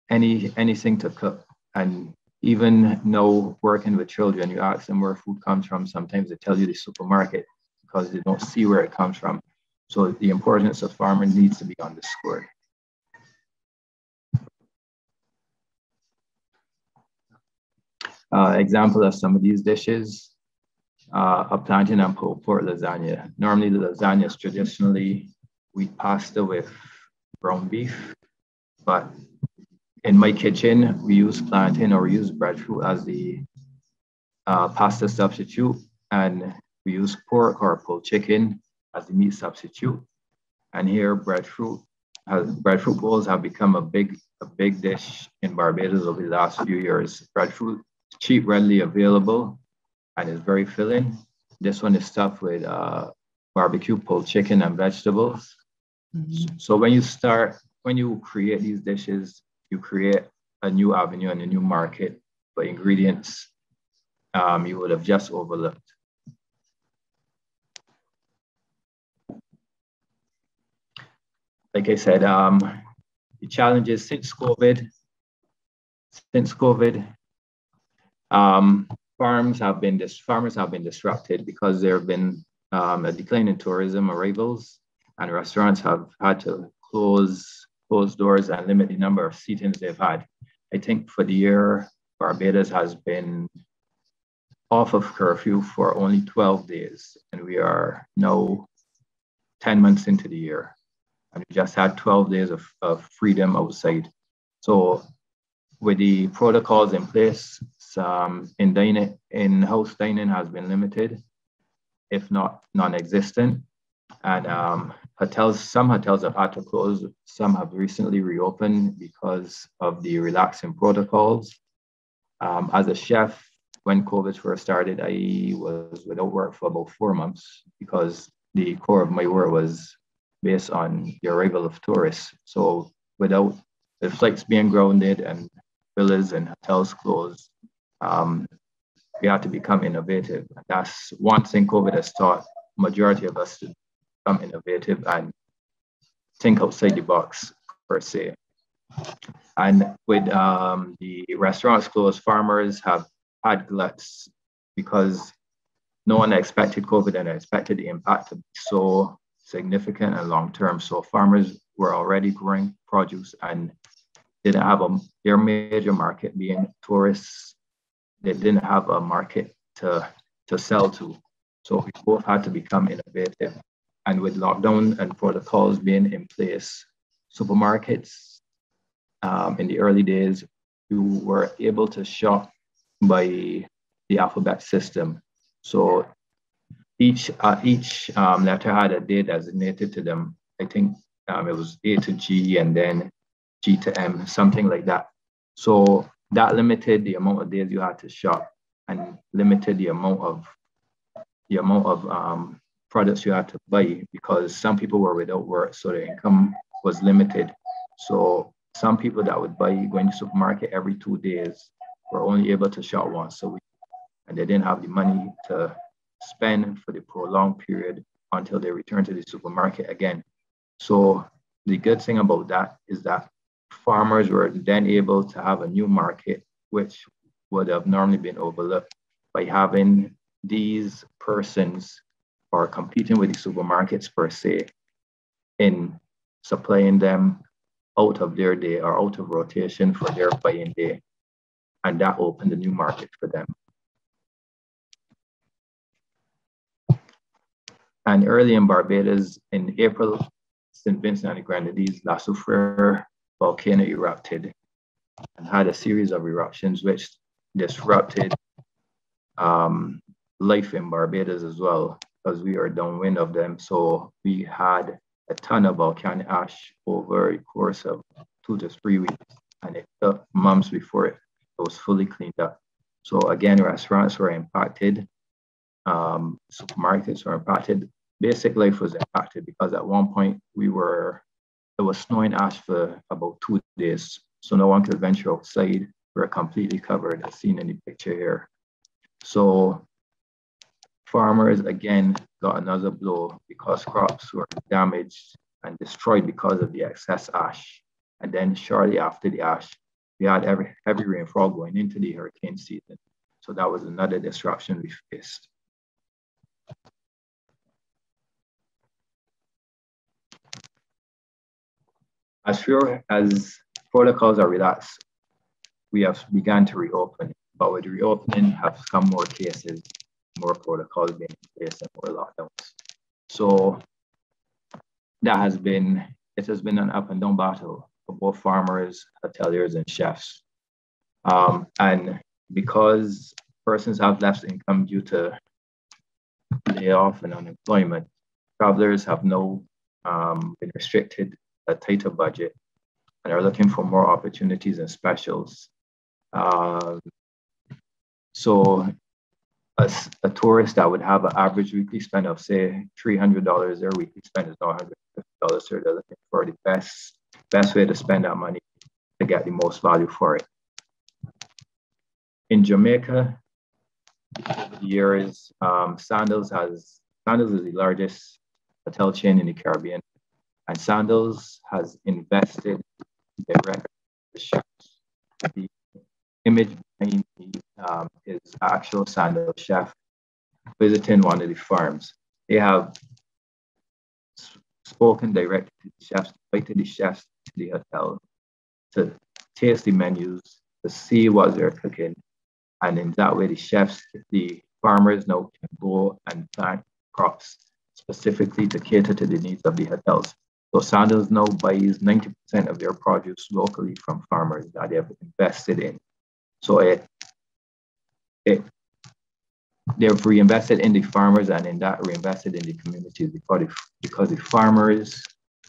anything to cook. And even now, working with children, you ask them where food comes from, sometimes they tell you the supermarket because they don't see where it comes from. So the importance of farming needs to be underscored. Example of some of these dishes, a plantain and pulled pork lasagna. Normally the lasagna is traditionally wheat pasta with ground beef, but in my kitchen, we use plantain or we use breadfruit as the pasta substitute, and we use pork or pulled chicken as the meat substitute. And here, breadfruit bowls have become a big dish in Barbados over the last few years. Breadfruit is cheap, readily available, and is very filling. This one is stuffed with barbecue pulled chicken and vegetables. Mm-hmm. So when you create these dishes, you create a new avenue and a new market for ingredients you would have just overlooked. Like I said, the challenges since COVID, farmers have been disrupted because there have been a decline in tourism arrivals, and restaurants have had to close doors and limit the number of seatings they've had. I think for the year, Barbados has been off of curfew for only 12 days, and we are now 10 months into the year. And we just had 12 days of freedom outside. So with the protocols in place, in-house dining has been limited, if not non-existent. And some hotels have had to close. Some have recently reopened because of the relaxing protocols. As a chef, when COVID first started, I was without work for about 4 months because the core of my work was based on the arrival of tourists. So without the flights being grounded and villas and hotels closed, we had to become innovative. That's one thing COVID has taught majority of us to become innovative and think outside the box, per se. And with the restaurants closed, farmers have had gluts because no one expected COVID and expected the impact to be so significant and long-term. So farmers were already growing produce and didn't have their major market being tourists. They didn't have a market to sell to. So we both had to become innovative. And with lockdown and protocols being in place, supermarkets in the early days, you were able to shop by the alphabet system. So each letter had a day designated to them. I think it was A to G and then G to M, something like that. So that limited the amount of days you had to shop and limited the amount of products you had to buy, because some people were without work, so their income was limited. So some people that would buy going to the supermarket every 2 days were only able to shop once a week, and they didn't have the money to spend for the prolonged period until they return to the supermarket again. So the good thing about that is that farmers were then able to have a new market, which would have normally been overlooked, by having these persons or competing with the supermarkets per se in supplying them out of their day or out of rotation for their buying day. And that opened a new market for them. And early in Barbados, in April, St. Vincent and the Grenadines, La Soufrière volcano erupted and had a series of eruptions which disrupted life in Barbados as well, because we are downwind of them. So we had a ton of volcanic ash over a course of 2 to 3 weeks, and it took months before it was fully cleaned up. So again, restaurants were impacted, supermarkets were impacted. Basic life was impacted because at one point it was snowing ash for about 2 days. So no one could venture outside. We were completely covered, as seen in the picture here. So farmers again got another blow because crops were damaged and destroyed because of the excess ash. And then shortly after the ash, we had heavy rainfall going into the hurricane season. So that was another disruption we faced. As sure as protocols are relaxed, we have begun to reopen, but with the reopening have come more cases, more protocols being in place, and more lockdowns. So it has been an up and down battle for both farmers, hoteliers, and chefs. And because persons have less income due to layoff and unemployment, travelers have now been restricted a tighter budget and are looking for more opportunities and specials. So as a tourist that would have an average weekly spend of say $300, their weekly spend is now $150. So they're looking for the best way to spend that money to get the most value for it. In Jamaica, over the years, Sandals is the largest hotel chain in the Caribbean, and Sandals has invested directly in the chefs. The image behind me is actual Sandals chef visiting one of the farms. They have spoken directly to the chefs, invited the chefs to the hotel to taste the menus, to see what they're cooking. And in that way, the farmers now can go and plant crops specifically to cater to the needs of the hotels. So Sandals now buys 90% of their produce locally from farmers that they have invested in. So they've reinvested in the farmers, and in that reinvested in the communities because the farmers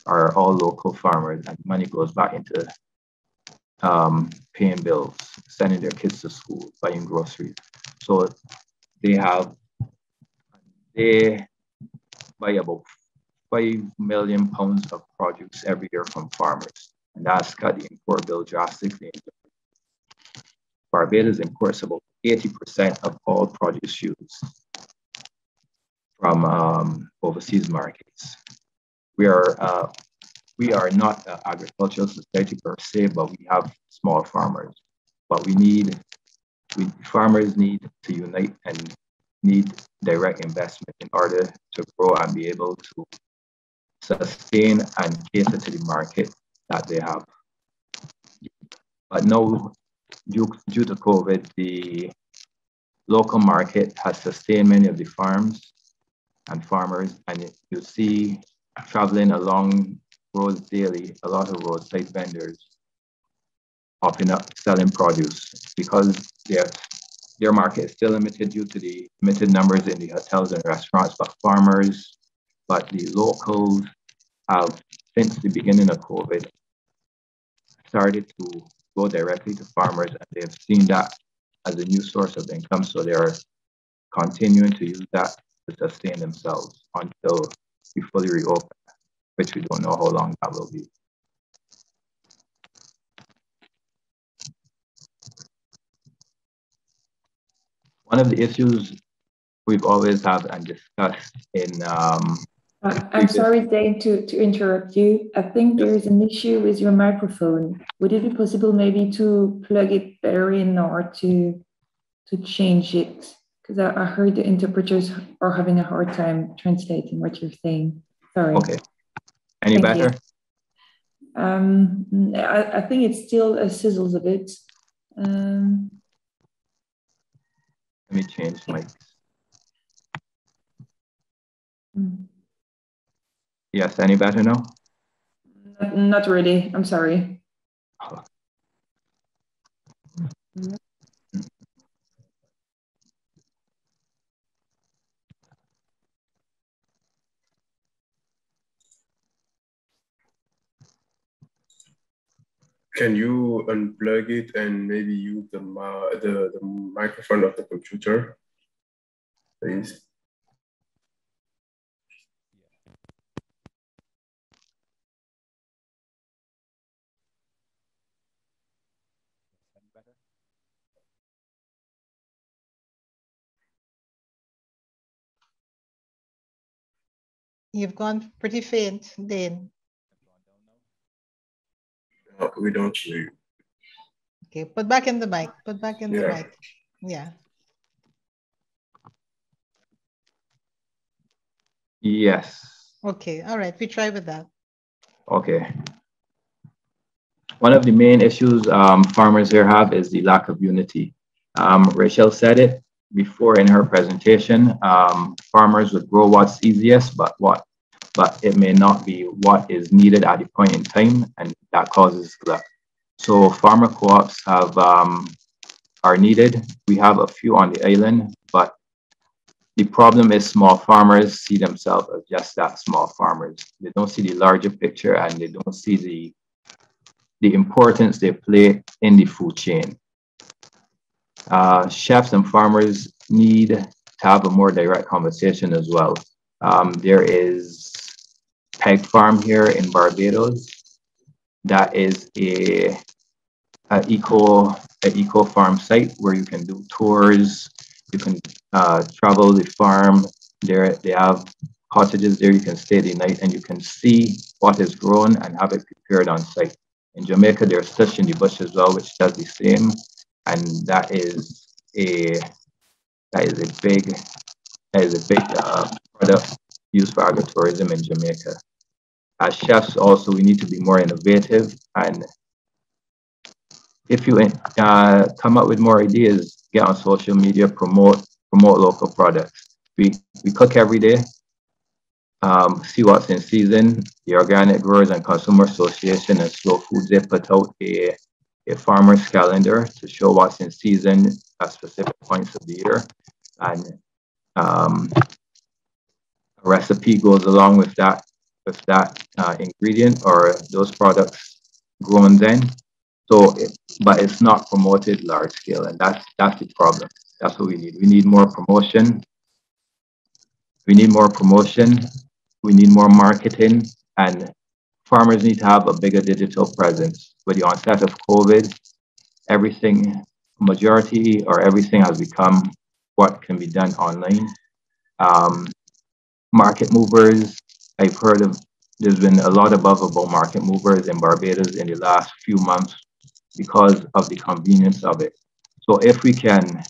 are all local farmers, and money goes back into paying bills, sending their kids to school, buying groceries. So they buy about 5 million pounds of produce every year from farmers, and that's cut the import bill drastically. Barbados imports about 80% of all produce used from overseas markets. We are not an agricultural society per se, but we have small farmers. But farmers need to unite and need direct investment in order to grow and be able to sustain and cater to the market that they have. But now, due to COVID, the local market has sustained many of the farms and farmers, and you see traveling along roads daily, a lot of roadside vendors popping up selling produce because their market is still limited due to the limited numbers in the hotels and restaurants, but the locals have, since the beginning of COVID, started to go directly to farmers, and they've seen that as a new source of income. So they're continuing to use that to sustain themselves until we fully reopen, which we don't know how long that will be. One of the issues we've always had and discussed in I'm sorry, Dane, to interrupt you. I think there is an issue with your microphone. Would it be possible maybe to plug it better in or to change it? Because I heard the interpreters are having a hard time translating what you're saying. Sorry. Okay. Any better? I think it still sizzles a bit. Let me change my. Yes, any better now? Not really, I'm sorry. Oh. Can you unplug it and maybe use the microphone of the computer, please? You've gone pretty faint, Dane. We don't hear you. Okay, put back in the mic. Put back in the mic. Yeah. Yes. Okay, all right, we try with that. Okay. One of the main issues farmers here have is the lack of unity. Rachel said it before in her presentation. Farmers would grow what's easiest, but it may not be what is needed at the point in time, and that causes glut. So farmer co-ops are needed. We have a few on the island, but the problem is small farmers see themselves as just that, small farmers. They don't see the larger picture, and they don't see the importance they play in the food chain. Chefs and farmers need to have a more direct conversation as well. There is Peg Farm here in Barbados. That is an eco farm site where you can do tours. You can travel the farm. They have cottages there. You can stay the night and you can see what is grown and have it prepared on site. In Jamaica, there's Tush in the Bush as well, which does the same, and that is a big product used for agritourism in Jamaica. As chefs, also, we need to be more innovative, and if you come up with more ideas, get on social media, promote local products. We cook every day. See what's in season. The Organic Growers and Consumer Association and Slow Foods, they put out a farmer's calendar to show what's in season at specific points of the year. And a recipe goes along with that ingredient or those products grown then. So, but it's not promoted large scale, and that's the problem. That's what we need. We need more promotion. We need more promotion. We need more marketing, and farmers need to have a bigger digital presence. With the onset of COVID, everything has become what can be done online. Market movers, I've heard of, there's been a lot about market movers in Barbados in the last few months because of the convenience of it. So if we can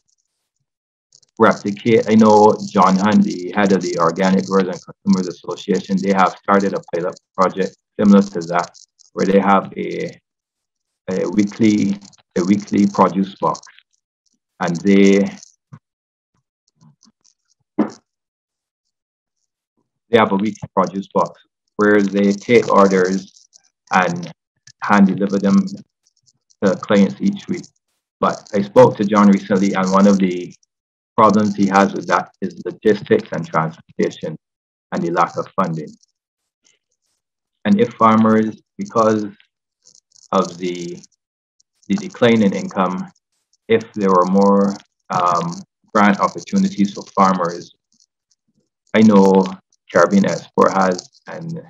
replicate, I know John Hunt, the head of the Organic Growers and Consumers Association, they have started a pilot project similar to that, where they have a weekly produce box, and they have a weekly produce box where they take orders and hand deliver them to clients each week. But I spoke to John recently, and one of the problems he has with that is logistics and transportation and the lack of funding. And if farmers, because of the decline in income, if there were more grant opportunities for farmers, I know Caribbean Export has, and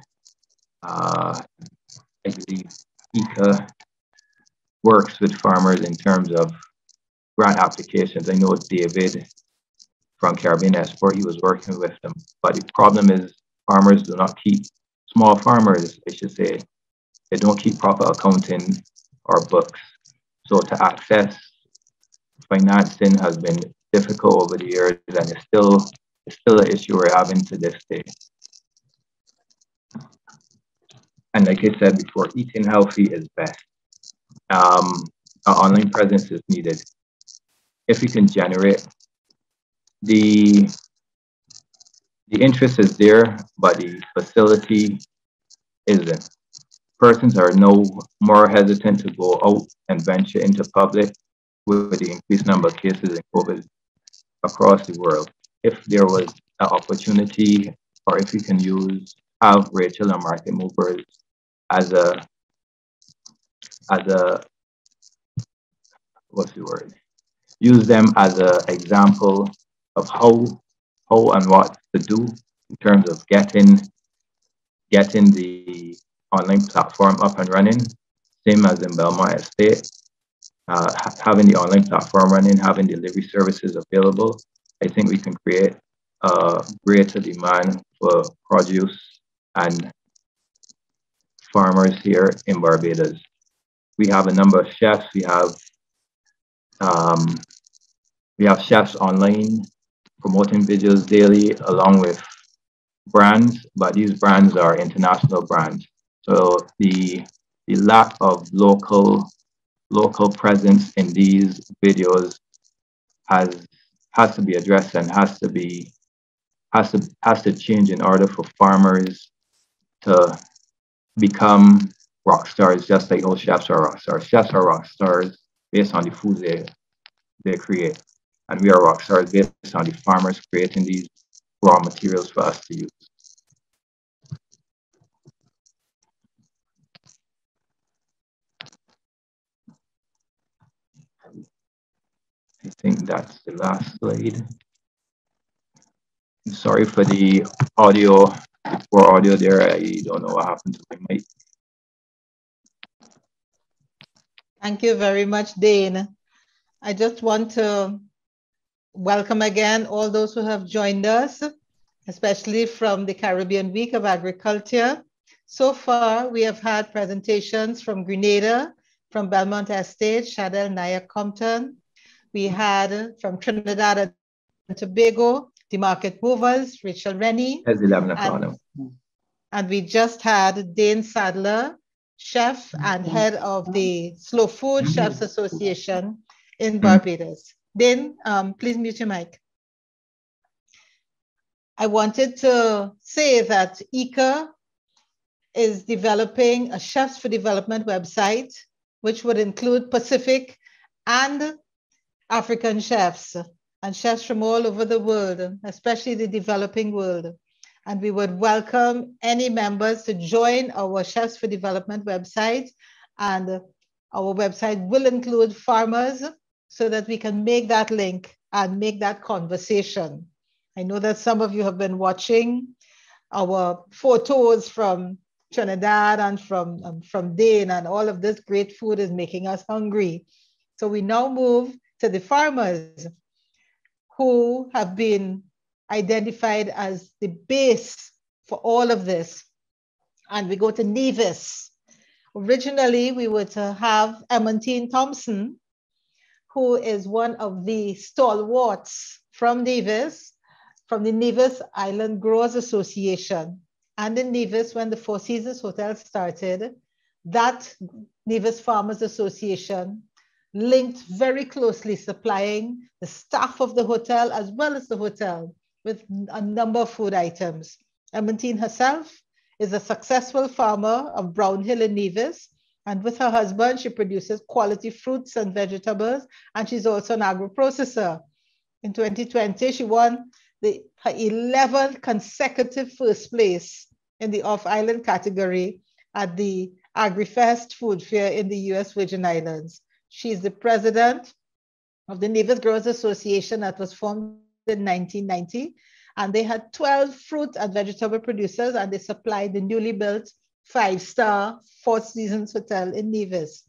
I believe IICA works with farmers in terms of grant applications. I know David from Caribbean Export, he was working with them. But the problem is farmers do not keep, small farmers, I should say, they don't keep proper accounting or books. So to access financing has been difficult over the years, and it's still an issue we're having to this day. And like I said before, eating healthy is best. An online presence is needed. If you can generate, the interest is there, but the facility isn't. Persons are no more hesitant to go out and venture into public with the increased number of cases in COVID across the world. If there was an opportunity, or if you can have Rachel and market movers as a what's the word? Use them as an example of how and what to do in terms of getting the online platform up and running, same as in Belmont Estate, having the online platform running, having delivery services available. I think we can create a greater demand for produce and farmers here in Barbados. We have a number of chefs. We have chefs online promoting videos daily along with brands, but these brands are international brands. So the lack of local presence in these videos has to be addressed and has to change in order for farmers to become rock stars, just like those chefs are rock stars. Chefs are rock stars based on the food they create. And we are rock stars based on the farmers creating these raw materials for us to use. I think that's the last slide. I'm sorry for the audio, poor audio there. I don't know what happened to my mic. Thank you very much, Dane. I just want to welcome again all those who have joined us, especially from the Caribbean Week of Agriculture. So far, we have had presentations from Grenada, from Belmont Estate, Shadel, NYACK, COMPTON. We had from Trinidad and Tobago, the market movers, Rachel RENIE. It's 11 o'clock. And we just had Dane Sadler, chef and head of the Slow Food Chefs Association in Barbados. Dane, please mute your mic. I wanted to say that IICA is developing a Chefs for Development website, which would include Pacific and African chefs and chefs from all over the world, especially the developing world. And we would welcome any members to join our Chefs for Development website. And our website will include farmers so that we can make that link and make that conversation. I know that some of you have been watching our photos from Trinidad and from Dane, and all of this great food is making us hungry. So we now move to the farmers who have been identified as the base for all of this. And we go to Nevis. Originally, we were to have THOMPSON, who is one of the stalwarts from Nevis, from the Nevis Island Growers Association. And in Nevis, when the Four Seasons Hotel started, that Nevis Farmers Association linked very closely, supplying the staff of the hotel as well as the hotel with a number of food items. Emmentine herself is a successful farmer of Brown Hill in Nevis, And with her husband, she produces quality fruits and vegetables, and she's also an agro-processor. In 2020, she won her 11th consecutive first place in the off-island category at the AgriFest Food Fair in the US Virgin Islands. She's the president of the Nevis Growers Association that was formed in 1990. And they had 12 fruit and vegetable producers, and they supplied the newly built 5-star Four Seasons Hotel in Nevis.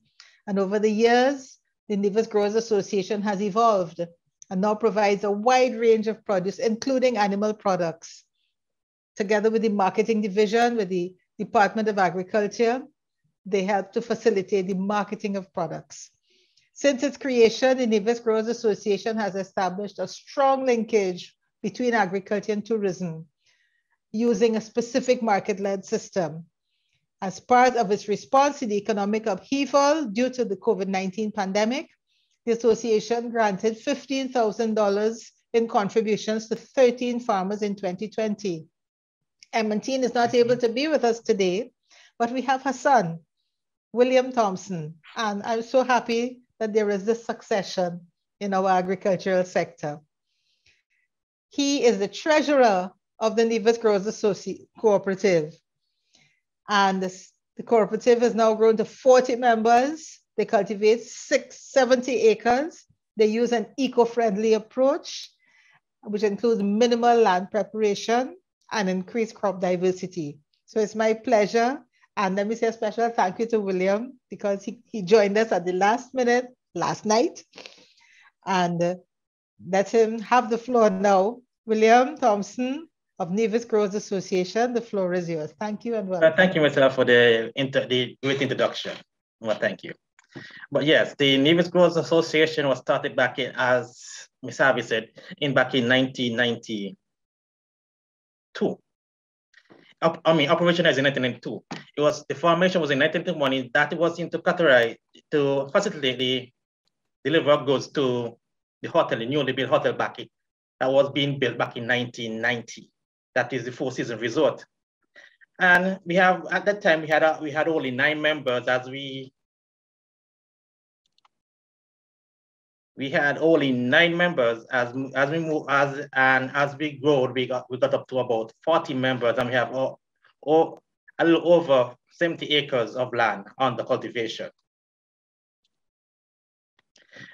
And over the years, the Nevis Growers Association has evolved and now provides a wide range of produce, including animal products. Together with the marketing division, with the Department of Agriculture, they help to facilitate the marketing of products. Since its creation, the Nevis Growers Association has established a strong linkage between agriculture and tourism, using a specific market-led system. As part of its response to the economic upheaval due to the COVID-19 pandemic, the association granted $15,000 in contributions to 13 farmers in 2020. Emmantine is not able to be with us today, but we have her son, William Thompson, and I'm so happy that there is this succession in our agricultural sector. He is the treasurer of the Nevis Growers Cooperative. And the cooperative has now grown to 40 members. They cultivate 70 acres. They use an eco-friendly approach, which includes minimal land preparation and increased crop diversity. So it's my pleasure. And let me say a special thank you to William, because he joined us at the last minute, last night. And let him have the floor now. William Thompson of Nevis Growers Association, the floor is yours. Thank you and welcome. Thank you, Marcella, for the great introduction. Well, thank you. But yes, the Nevis Growers Association was started back in, as Ms. Harvey said, back in 1992. Operationalized in 1992. The formation was in 1991. That was into Qatar to facilitate the delivery of goods to the hotel, the newly built hotel back that was being built back in 1990. That is the Four Seasons Resort. And we have, at that time, we had only 9 members. As we had only 9 members. As we move, as we grow, we got up to about 40 members, and we have a little over 70 acres of land under cultivation.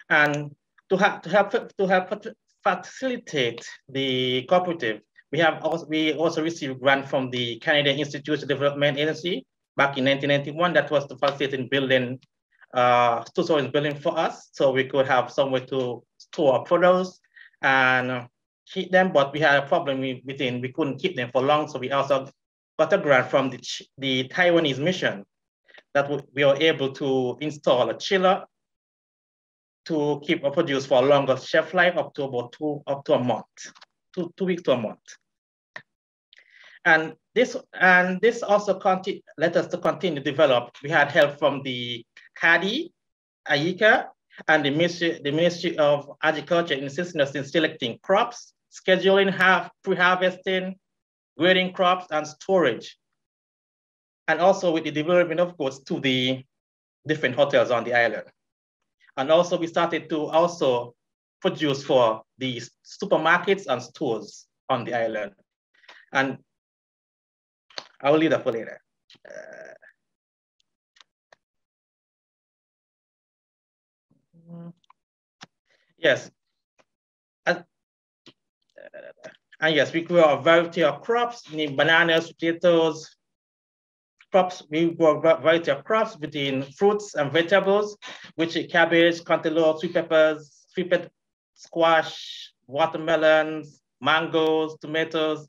And to help facilitate the cooperative, we also received grant from the Canadian Institute Development Agency back in 1991. That was to facilitate in building two-story building for us, so we could have somewhere to store our produce and keep them. But we had a problem within; we couldn't keep them for long, so we also got a grant from the Taiwanese mission that we were able to install a chiller to keep our produce for a longer shelf life, up to about a month, two weeks to a month. And this also let us to continue to develop. We had help from the CADI, IICA, and the Ministry of Agriculture in assisting us in selecting crops, scheduling, pre-harvesting, grading crops, and storage. And also with the development of goods to the different hotels on the island. And also we started to also produce for the supermarkets and stores on the island. And I will leave that for later. Yes. And yes, we grow a variety of crops, bananas, potatoes, crops. We grow a variety of crops between fruits and vegetables, which is cabbage, cantaloupe, sweet peppers, squash, watermelons, mangoes, tomatoes,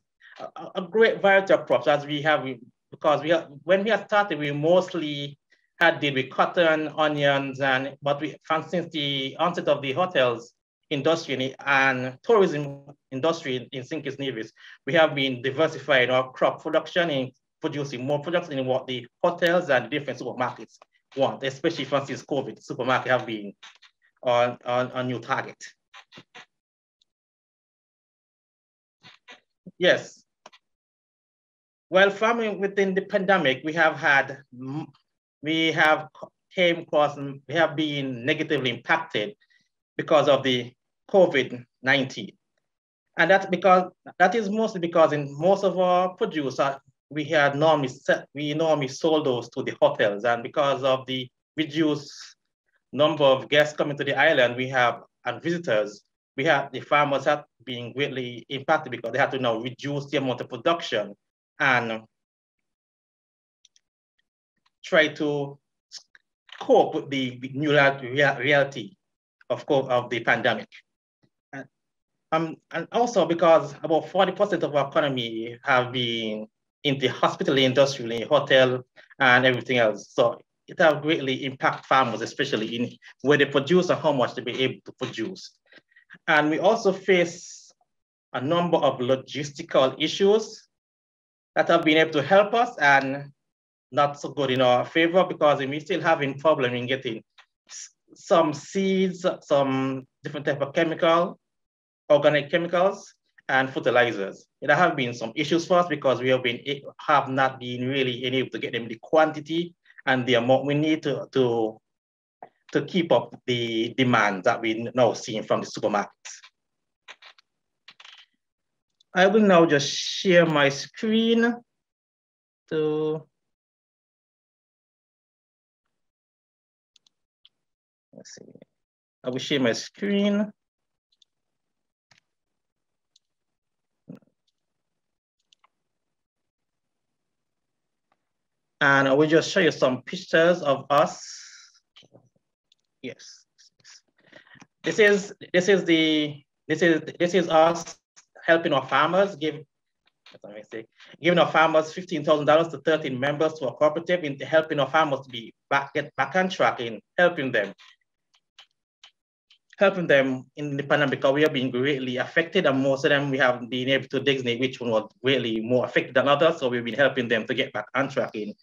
a great variety of crops as we have, because when we had started, we mostly had deal with cotton, onions, but since the onset of the hotels industry and tourism industry in St. Kitts Nevis, we have been diversifying our crop production and producing more products in what the hotels and the different supermarkets want, especially since COVID. Supermarkets have been on a new target. Yes. Well, farming within the pandemic, we have had we have been negatively impacted because of the COVID-19. And that is mostly because in most of our produce, we normally sold those to the hotels, and because of the reduced number of guests coming to the island, and visitors, the farmers have been greatly impacted because they have to now reduce the amount of production and try to cope with the new reality of the pandemic. And also because about 40% of our economy have been in the hospital industry, hotel, and everything else. So it has greatly impacted farmers, especially in where they produce and how much they be able to produce. And we also face a number of logistical issues that have been able to help us and not so good in our favor, because we're still having problem in getting some seeds, some different type of organic chemicals, and fertilizers. There have been some issues for us because we have not been really able to get them the quantity and the amount we need to keep up the demand that we now seeing from the supermarkets. I will now just share my screen to, let's see, I will share my screen. And I will just show you some pictures of us. Yes, this is us helping our farmers, giving our farmers $15,000 to 13 members to a cooperative, in helping our farmers to get back on track in helping them in the pandemic, because we have been greatly affected, and most of them we have been able to designate which one was really more affected than others. So we've been helping them to get back on track in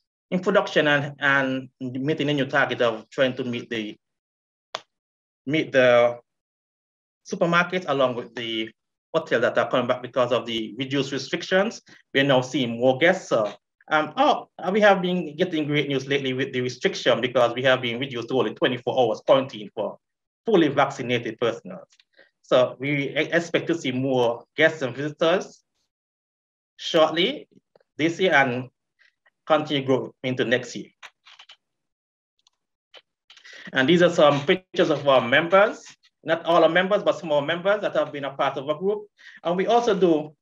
production and meeting a new target of trying to meet the supermarkets along with the hotels that are coming back because of the reduced restrictions. We're now seeing more guests. So we have been getting great news lately with the restriction, because we have been reduced to only 24 hours quarantine for fully vaccinated personnel. So we expect to see more guests and visitors shortly this year and continue growth into next year. And these are some pictures of our members, not all our members, but some of our members that have been a part of our group. And we also do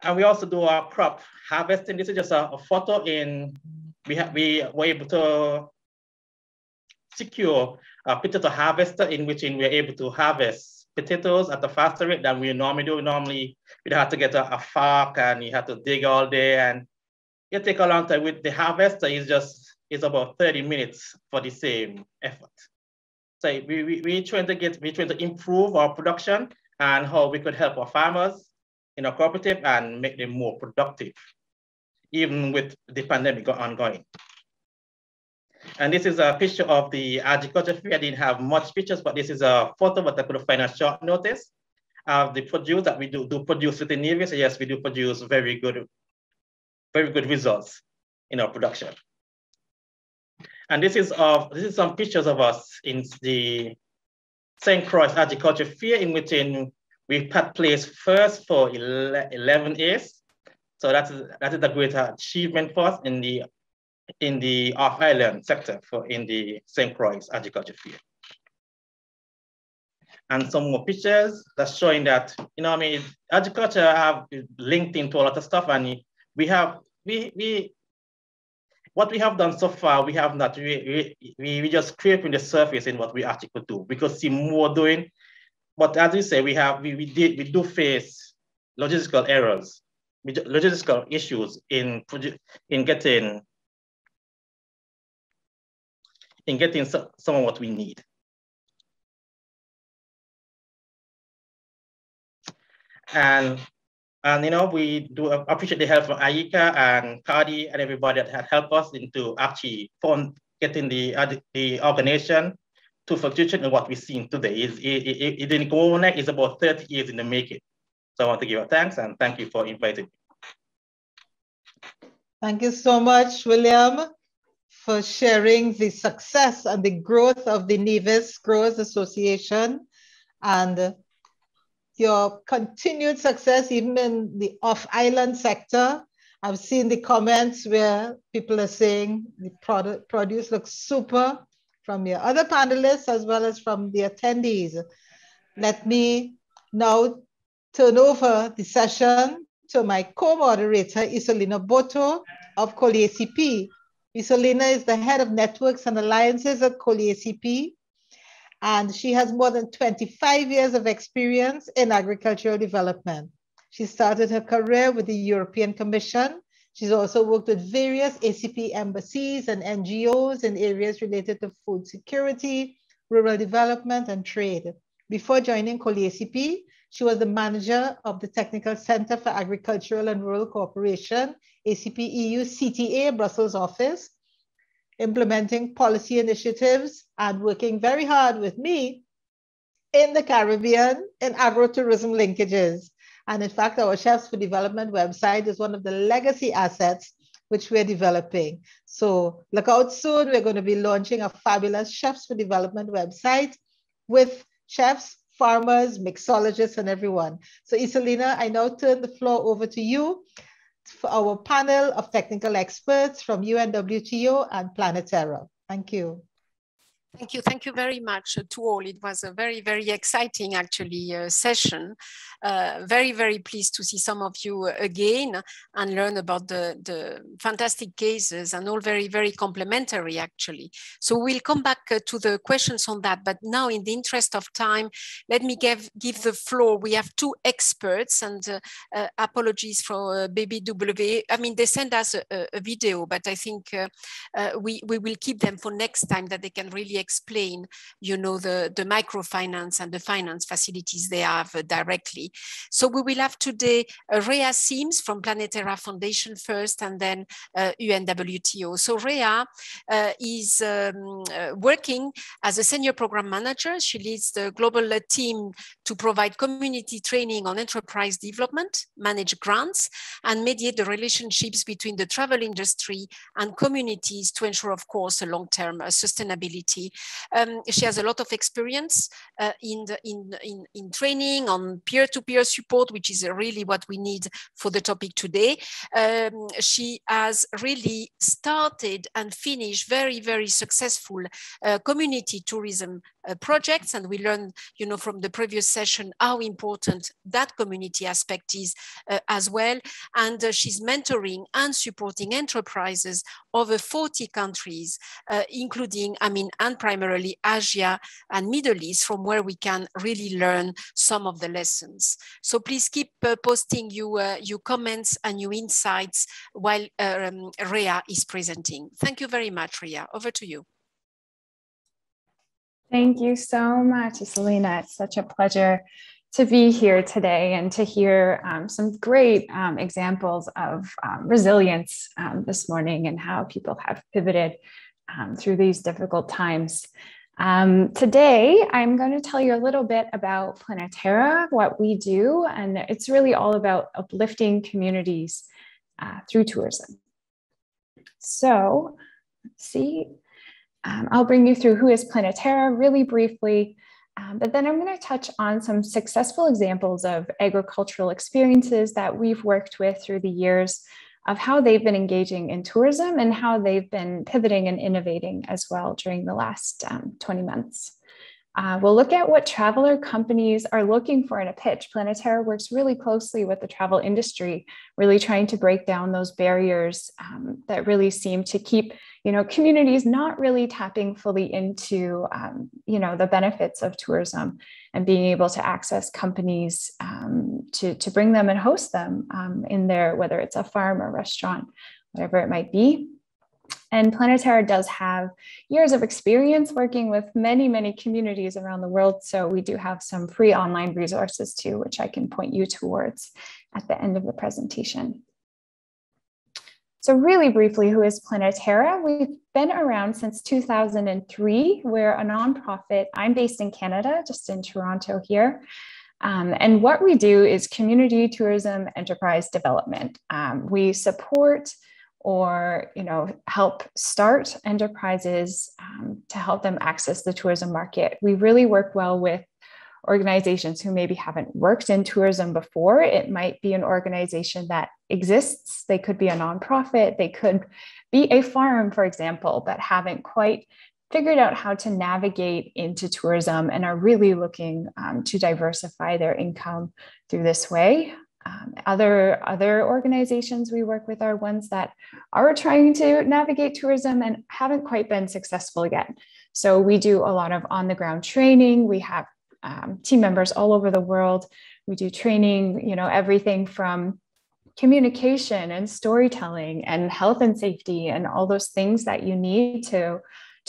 our crop harvesting. This is just a photo we were able to secure a potato harvester in which we're able to harvest potatoes at a faster rate than we normally do. Normally, we'd have to get a fork and you have to dig all day, and it take a long time. With the harvester, it's about 30 minutes for the same effort. So we're trying to improve our production and how we could help our farmers in our cooperative and make them more productive, even with the pandemic ongoing. And this is a picture of the agriculture fair. I didn't have much pictures, but this is a photo, but I could find a short notice of the produce that we do produce within Nevis. Yes, we do produce very good results in our production. And this is some pictures of us in the St. Croix Agriculture Fair, in which we placed first for 11 years. So that is a great achievement for us in the off-island sector in the St. Croix Agriculture Fair. And some more pictures that's showing that, agriculture have linked into a lot of stuff, and what we have done so far, we have not we just scraping the surface in what we actually could do. We could see more doing, but as you say, we do face logistical errors, logistical issues in getting some of what we need. And we do appreciate the help from IICA and CARVAO and everybody that had helped us into actually getting the organization to fruition in what we're seeing today. It didn't go overnight. It's about 30 years in the making. So I want to give a thanks and thank you for inviting me. Thank you so much, William, for sharing the success and the growth of the Nevis Growers Association and your continued success even in the off-island sector. I've seen the comments where people are saying the produce looks super from your other panelists as well as from the attendees. Let me now turn over the session to my co-moderator, Isolina BOTO of COLEACP. Isolina is the head of networks and alliances at COLEACP, and she has more than 25 years of experience in agricultural development. She started her career with the European Commission. She's also worked with various ACP embassies and NGOs in areas related to food security, rural development, and trade. Before joining COLEACP, she was the manager of the Technical Center for Agricultural and Rural Cooperation, ACP EU CTA Brussels office, implementing policy initiatives and working very hard with me in the Caribbean in agro-tourism linkages. And in fact, our Chefs for Development website is one of the legacy assets which we're developing. So look out soon. We're going to be launching a fabulous Chefs for Development website with chefs, farmers, mixologists, and everyone. So Isolina, I now turn the floor over to you for our panel of technical experts from UNWTO and Planeterra. Thank you. Thank you very much to all. It was a very, very exciting actually session. Very, very pleased to see some of you again and learn about the fantastic cases and all very, very complementary actually. So we'll come back to the questions on that, but now in the interest of time, let me give the floor. We have two experts and apologies for BBW. I mean, they sent us a video, but I think we will keep them for next time that they can really explain, you know, the microfinance and the finance facilities they have directly. So we will have today Rhea Sims from Planeterra Foundation first, and then UNWTO. So Rhea is working as a senior program manager. She leads the global team to provide community training on enterprise development, manage grants, and mediate the relationships between the travel industry and communities to ensure, of course, a long-term sustainability. She has a lot of experience in training on peer-to-peer support, which is really what we need for the topic today. She has really started and finished very, very successful community tourism projects, and we learned, you know, from the previous session how important that community aspect is as well. And she's mentoring and supporting enterprises over 40 countries, including, I mean, and primarily Asia and Middle East, from where we can really learn some of the lessons. So please keep posting your comments and your insights while Rhea is presenting. Thank you very much, Rhea. Over to you. Thank you so much, Isolina. It's such a pleasure to be here today and to hear some great examples of resilience this morning and how people have pivoted through these difficult times. Today, I'm going to tell you a little bit about Planeterra, what we do, and it's really all about uplifting communities through tourism. So, let's see. I'll bring you through who is Planeterra really briefly, but then I'm going to touch on some successful examples of agricultural experiences that we've worked with through the years of how they've been engaging in tourism and how they've been pivoting and innovating as well during the last 20 months. We'll look at what traveler companies are looking for in a pitch. Planeterra works really closely with the travel industry, really trying to break down those barriers that really seem to keep, you know, communities not really tapping fully into, you know, the benefits of tourism and being able to access companies to bring them and host them in their, whether it's a farm or restaurant, whatever it might be. And Planeterra does have years of experience working with many, many communities around the world. So we do have some free online resources too, which I can point you towards at the end of the presentation. So really briefly, who is Planeterra? We've been around since 2003. We're a nonprofit. I'm based in Canada, just in Toronto here. And what we do is community tourism enterprise development. We support or, you know, help start enterprises to help them access the tourism market. We really work well with organizations who maybe haven't worked in tourism before. It might be an organization that exists. They could be a nonprofit. They could be a farm, for example, but haven't quite figured out how to navigate into tourism and are really looking to diversify their income through this way. Other organizations we work with are ones that are trying to navigate tourism and haven't quite been successful yet. So we do a lot of on-the-ground training. We have team members all over the world. We do training, you know, everything from communication and storytelling and health and safety and all those things that you need to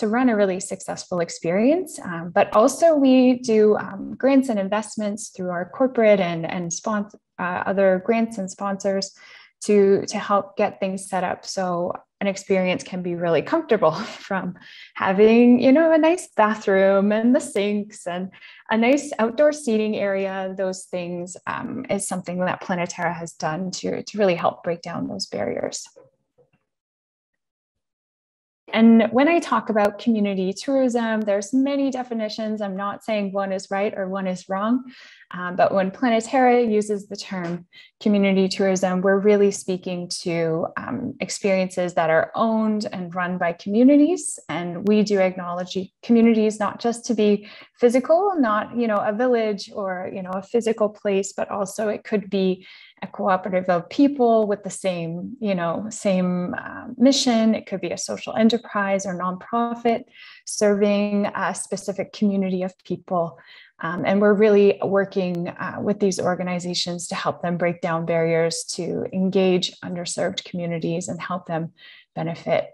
run a really successful experience. But also we do grants and investments through our corporate and other grants and sponsors to help get things set up so an experience can be really comfortable, from having, you know, a nice bathroom and the sinks and a nice outdoor seating area. Those things is something that Planeterra has done to really help break down those barriers. And when I talk about community tourism, there's many definitions. I'm not saying one is right or one is wrong, but when Planeterra uses the term community tourism, we're really speaking to experiences that are owned and run by communities. And we do acknowledge communities not just to be physical, not, you know, a village or, you know, a physical place, but also it could be a cooperative of people with the same, you know, mission. It could be a social enterprise or nonprofit serving a specific community of people. And we're really working with these organizations to help them break down barriers to engage underserved communities and help them benefit,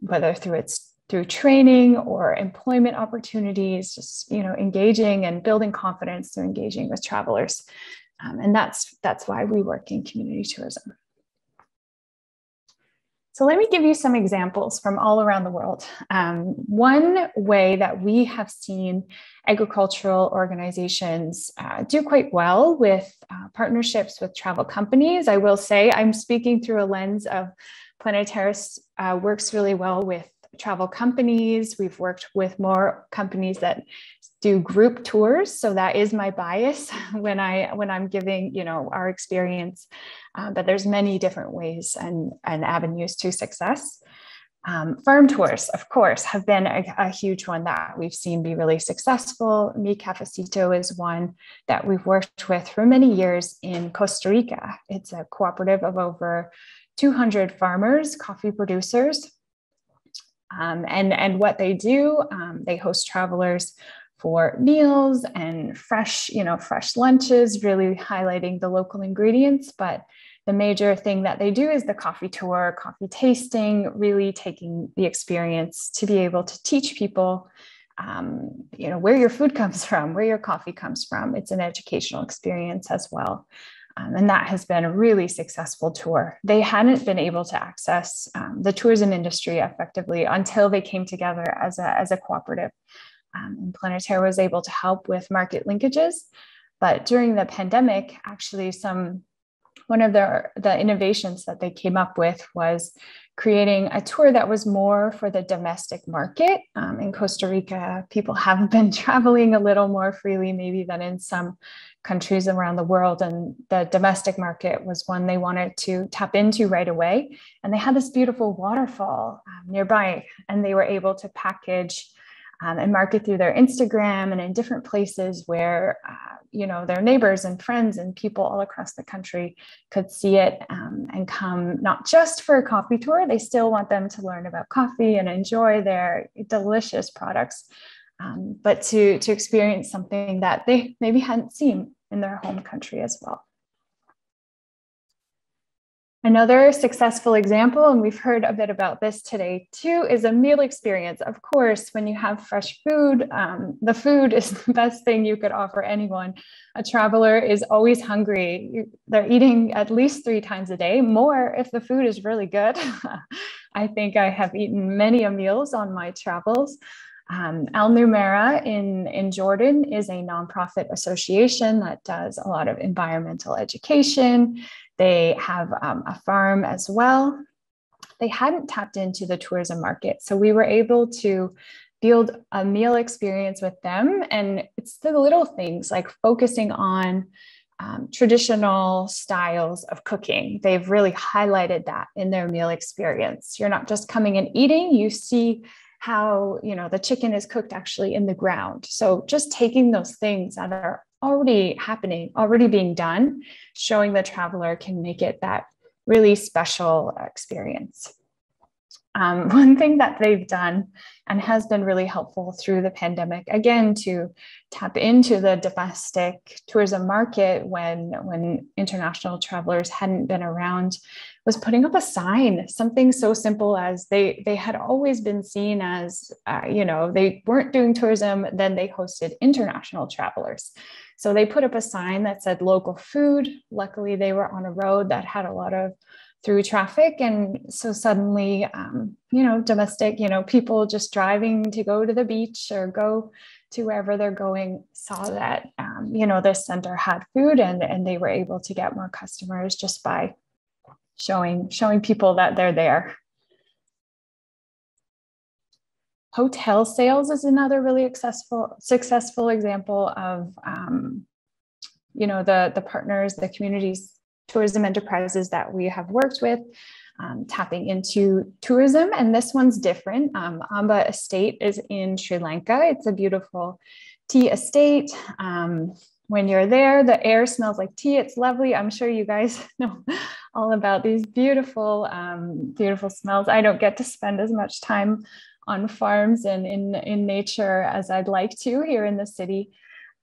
whether through training or employment opportunities, just, you know, engaging and building confidence through engaging with travelers. And that's why we work in community tourism. So let me give you some examples from all around the world. One way that we have seen agricultural organizations do quite well with partnerships with travel companies. I will say I'm speaking through a lens of Planeterra works really well with travel companies. We've worked with more companies that do group tours. So that is my bias when I'm giving, you know, our experience, but there's many different ways and avenues to success. Farm tours, of course, have been a huge one that we've seen be really successful. Mi Cafecito is one that we've worked with for many years in Costa Rica. It's a cooperative of over 200 farmers, coffee producers. And what they do, they host travelers for meals and fresh lunches, really highlighting the local ingredients. But the major thing that they do is the coffee tour, coffee tasting, really taking the experience to be able to teach people, you know, where your food comes from, where your coffee comes from. It's an educational experience as well. And that has been a really successful tour. They hadn't been able to access the tourism industry effectively until they came together as a cooperative. And Planeterra was able to help with market linkages. But during the pandemic, actually one of the innovations that they came up with was creating a tour that was more for the domestic market. In Costa Rica, people have been traveling a little more freely maybe than in some countries around the world. And the domestic market was one they wanted to tap into right away. And they had this beautiful waterfall nearby, and they were able to package and market through their Instagram and in different places where, you know, their neighbors and friends and people all across the country could see it and come not just for a coffee tour. They still want them to learn about coffee and enjoy their delicious products, but to experience something that they maybe hadn't seen in their home country as well. Another successful example, and we've heard a bit about this today too, is a meal experience. Of course, when you have fresh food, the food is the best thing you could offer anyone. A traveler is always hungry. They're eating at least 3 times a day, more if the food is really good. I think I have eaten many meals on my travels. Al Numera in Jordan is a nonprofit association that does a lot of environmental education. They have a farm as well. they hadn't tapped into the tourism market. So we were able to build a meal experience with them. And it's the little things like focusing on traditional styles of cooking. They've really highlighted that in their meal experience. You're not just coming and eating, you see how, you know, the chicken is cooked actually in the ground. So just taking those things that are already happening, already being done, showing the traveler can make it that really special experience. One thing that they've done and has been really helpful through the pandemic, again, to tap into the domestic tourism market when international travelers hadn't been around, was putting up a sign, something so simple as they had always been seen as, you know, they weren't doing tourism, then they hosted international travelers. So they put up a sign that said local food. Luckily, they were on a road that had a lot of through traffic. And so suddenly, you know, domestic, you know, people just driving to go to the beach or go to wherever they're going saw that, you know, this center had food, and they were able to get more customers just by showing people that they're there. Hotel sales is another really successful example of, you know, the partners, the communities, tourism enterprises that we have worked with, tapping into tourism. And this one's different. Amba Estate is in Sri Lanka. It's a beautiful tea estate. When you're there, the air smells like tea. It's lovely. I'm sure you guys know all about these beautiful, beautiful smells. I don't get to spend as much time on farms and in nature as I'd like to here in the city.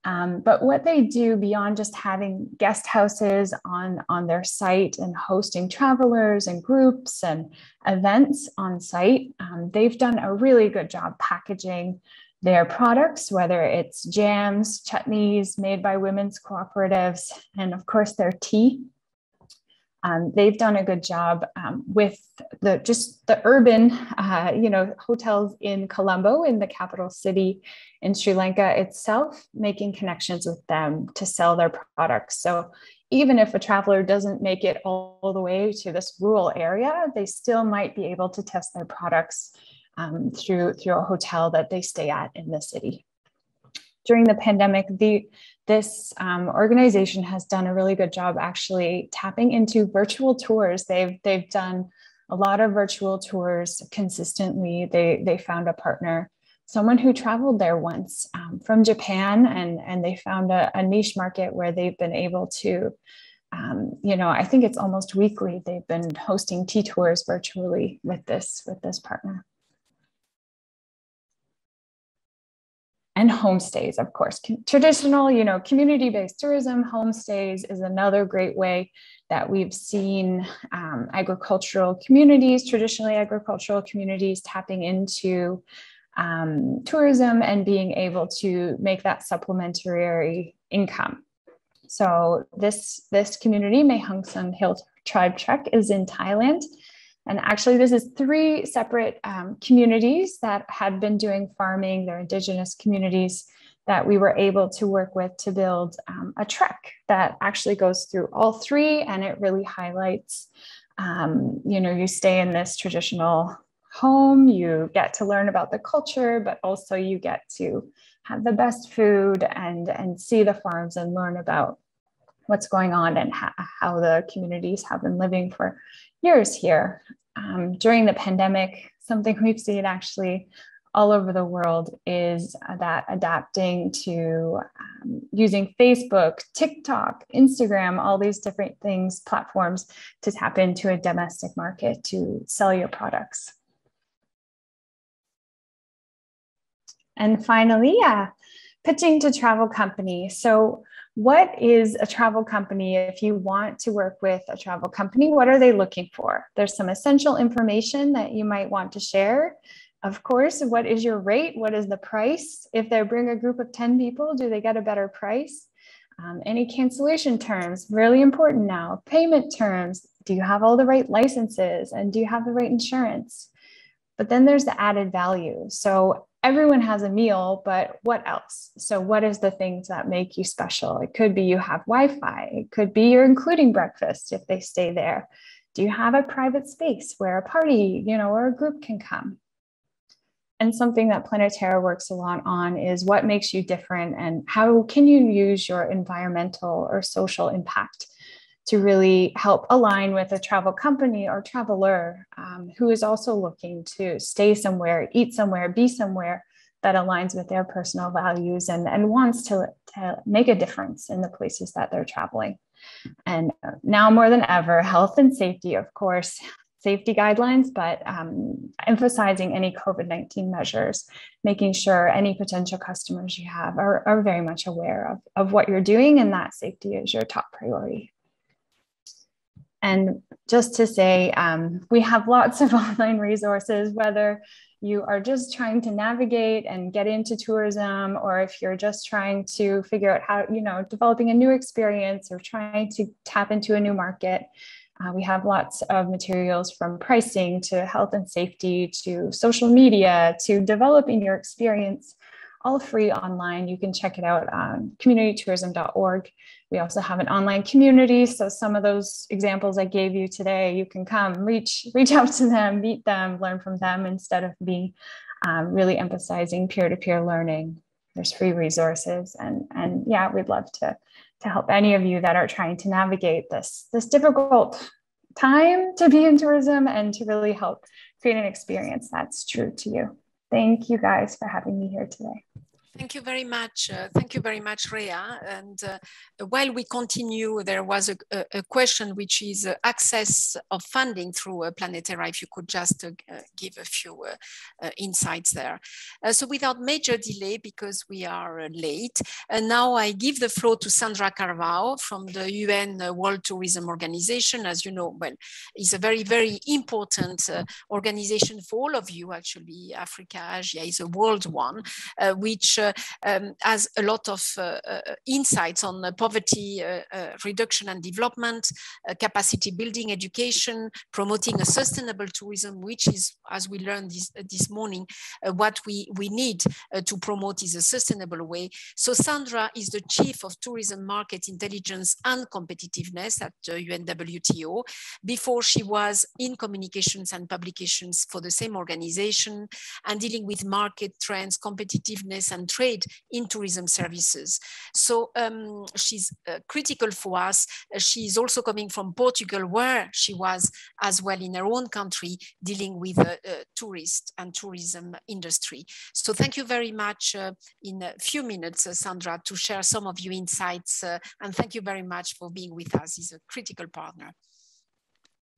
But what they do beyond just having guest houses on their site and hosting travelers and groups and events on site, they've done a really good job packaging their products, whether it's jams, chutneys made by women's cooperatives, and of course their tea. They've done a good job with the urban, you know, hotels in Colombo, in the capital city in Sri Lanka itself, making connections with them to sell their products. So even if a traveler doesn't make it all the way to this rural area, they still might be able to test their products through a hotel that they stay at in the city. During the pandemic, this organization has done a really good job actually tapping into virtual tours. They've done a lot of virtual tours consistently. They found a partner, someone who traveled there once from Japan, and they found a niche market where they've been able to, you know, I think it's almost weekly, they've been hosting tea tours virtually with this partner. And homestays, of course, traditional, you know, community-based tourism. Homestays is another great way that we've seen agricultural communities, traditionally agricultural communities, tapping into tourism and being able to make that supplementary income. So this community, Mahung Sun Hill Tribe Trek, is in Thailand. And actually, this is 3 separate communities that had been doing farming. They're indigenous communities that we were able to work with to build a trek that actually goes through all 3. And it really highlights, you know, you stay in this traditional home, you get to learn about the culture, but also you get to have the best food and see the farms and learn about what's going on and how the communities have been living for years here. During the pandemic, something we've seen actually all over the world is that adapting to using Facebook, TikTok, Instagram, all these different things, platforms to tap into a domestic market to sell your products. And finally, pitching to travel companies. So what is a travel company? If you want to work with a travel company, what are they looking for? There's some essential information that you might want to share. Of course, what is your rate? What is the price? If they bring a group of 10 people, do they get a better price? Any cancellation terms, really important now. Payment terms, do you have all the right licenses? And do you have the right insurance? But then there's the added value. So everyone has a meal, but what else? So what is the things that make you special? It could be you have Wi-Fi. It could be you're including breakfast if they stay there. Do you have a private space where a party, or a group can come? And something that Planeterra works a lot on is what makes you different and how can you use your environmental or social impact to really help align with a travel company or traveler who is also looking to stay somewhere, eat somewhere, be somewhere that aligns with their personal values and wants to make a difference in the places that they're traveling. And now more than ever, health and safety, of course, safety guidelines, but emphasizing any COVID-19 measures, making sure any potential customers you have are very much aware of what you're doing and that safety is your top priority. And just to say, we have lots of online resources, whether you are just trying to navigate and get into tourism, or if you're just trying to figure out how, developing a new experience or trying to tap into a new market. We have lots of materials from pricing to health and safety to social media to developing your experience, all free online. You can check it out on communitytourism.org. We also have an online community. So some of those examples I gave you today, you can come, reach out to them, meet them, learn from them instead of being really emphasizing peer-to-peer learning. There's free resources. And yeah, we'd love to help any of you that are trying to navigate this difficult time to be in tourism and to really help create an experience that's true to you. Thank you guys for having me here today. Thank you very much. Thank you very much, Rhea. And while we continue, there was a question which is access of funding through Planeterra. If you could just give a few insights there. So without major delay, because we are late, and now I give the floor to Sandra CARVAO from the UN World Tourism Organization. As you know, well, it's a very, very important organization for all of you, actually. Africa, Asia is a world one, which has a lot of insights on poverty reduction and development, capacity building, education, promoting a sustainable tourism, which is, as we learned this morning, what we need to promote is a sustainable way. So Sandra is the Chief of Tourism Market Intelligence and Competitiveness at UNWTO. Before, she was in communications and publications for the same organization and dealing with market trends, competitiveness, and trade in tourism services. So she's critical for us. She is also coming from Portugal, where she was as well in her own country dealing with tourist and tourism industry. So thank you very much in a few minutes, Sandra, to share some of your insights. And thank you very much for being with us. He's a critical partner.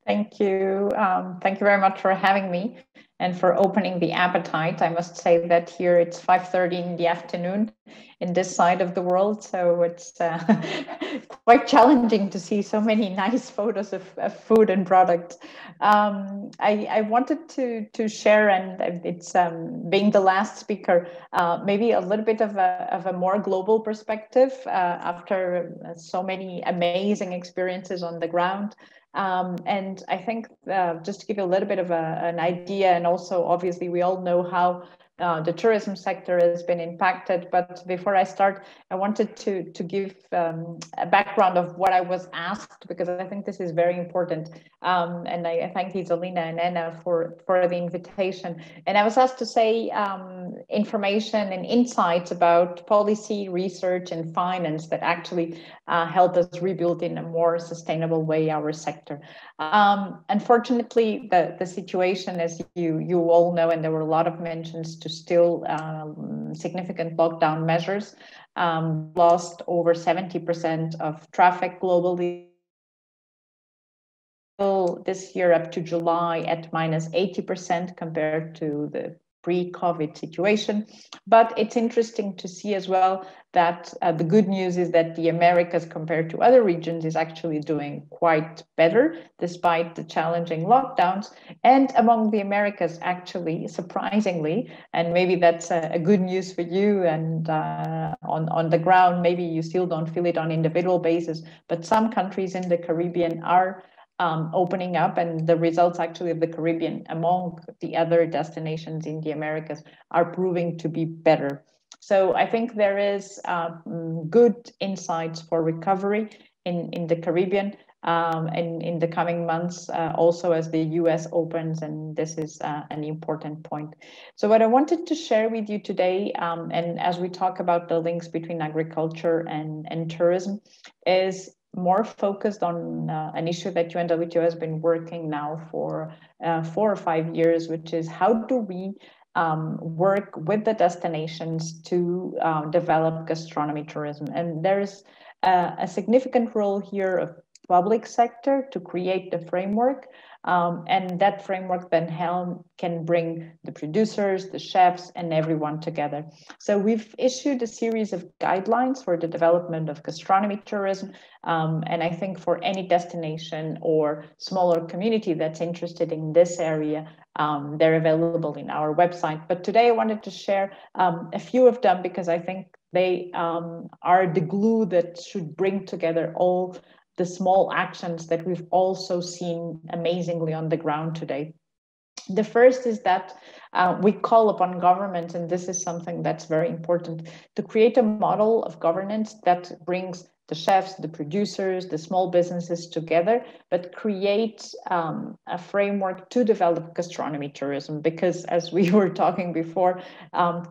Thank you. Thank you very much for having me and for opening the appetite. I must say that here it's 5:30 in the afternoon in this side of the world. So it's quite challenging to see so many nice photos of food and products. I wanted to share, and it's being the last speaker, maybe a little bit of a more global perspective after so many amazing experiences on the ground. And I think just to give you a little bit of an idea, and also obviously we all know how the tourism sector has been impacted. But before I start, I wanted to give a background of what I was asked, because I think this is very important. And I thank Isolina and Anna for the invitation. And I was asked to say information and insights about policy, research, and finance that actually help us rebuild in a more sustainable way our sector. Unfortunately, the situation, as you all know, and there were a lot of mentions to still significant lockdown measures, lost over 70% of traffic globally. This year up to July at minus 80% compared to the pre-COVID situation. But it's interesting to see as well that the good news is that the Americas compared to other regions is actually doing quite better despite the challenging lockdowns. And among the Americas, actually, surprisingly, and maybe that's a good news for you, and on the ground, maybe you still don't feel it on individual basis, but some countries in the Caribbean are opening up, and the results actually of the Caribbean among the other destinations in the Americas are proving to be better. So I think there is good insights for recovery in the Caribbean and in the coming months, also as the US opens, and this is an important point. So what I wanted to share with you today, and as we talk about the links between agriculture and tourism, is more focused on an issue that UNWTO has been working now for 4 or 5 years, which is how do we work with the destinations to develop gastronomy tourism. And there's a significant role here of public sector to create the framework, and that framework then can bring the producers, the chefs, and everyone together. So we've issued a series of guidelines for the development of gastronomy tourism, and I think for any destination or smaller community that's interested in this area, they're available in our website. But today I wanted to share a few of them because I think they are the glue that should bring together all the small actions that we've also seen amazingly on the ground today. The first is that we call upon governments, and this is something that's very important, to create a model of governance that brings the chefs, the producers, the small businesses together, but create a framework to develop gastronomy tourism. Because as we were talking before,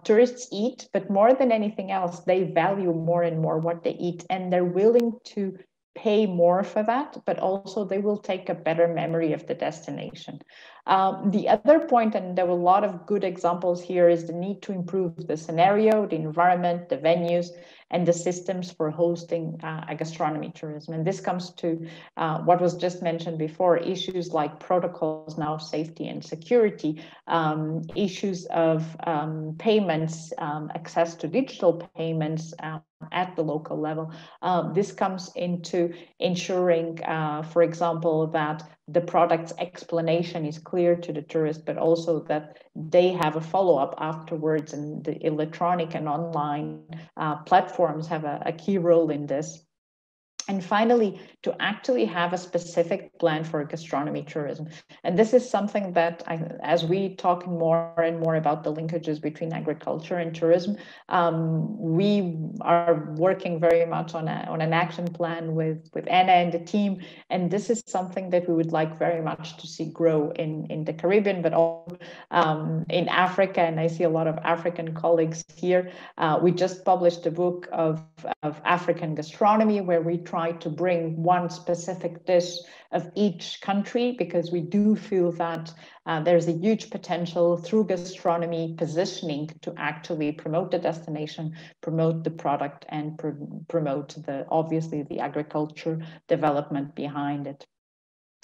tourists eat, but more than anything else, they value more and more what they eat, and they're willing to pay more for that, but also they will take a better memory of the destination. The other point, and there were a lot of good examples here, is the need to improve the scenario, the environment, the venues, and the systems for hosting a gastronomy tourism. And this comes to what was just mentioned before, issues like protocols now, safety and security, issues of payments, access to digital payments, at the local level. This comes into ensuring, for example, that the product's explanation is clear to the tourist, but also that they have a follow-up afterwards, and the electronic and online platforms have a key role in this. And finally, to actually have a specific plan for gastronomy tourism. And this is something that, as we talk more and more about the linkages between agriculture and tourism, we are working very much on an action plan with Anna and the team. And this is something that we would like very much to see grow in the Caribbean, but also in Africa. And I see a lot of African colleagues here. We just published a book of African gastronomy, where we try to bring one specific dish of each country, because we do feel that there's a huge potential through gastronomy positioning to actually promote the destination, promote the product, and promote obviously the agriculture development behind it.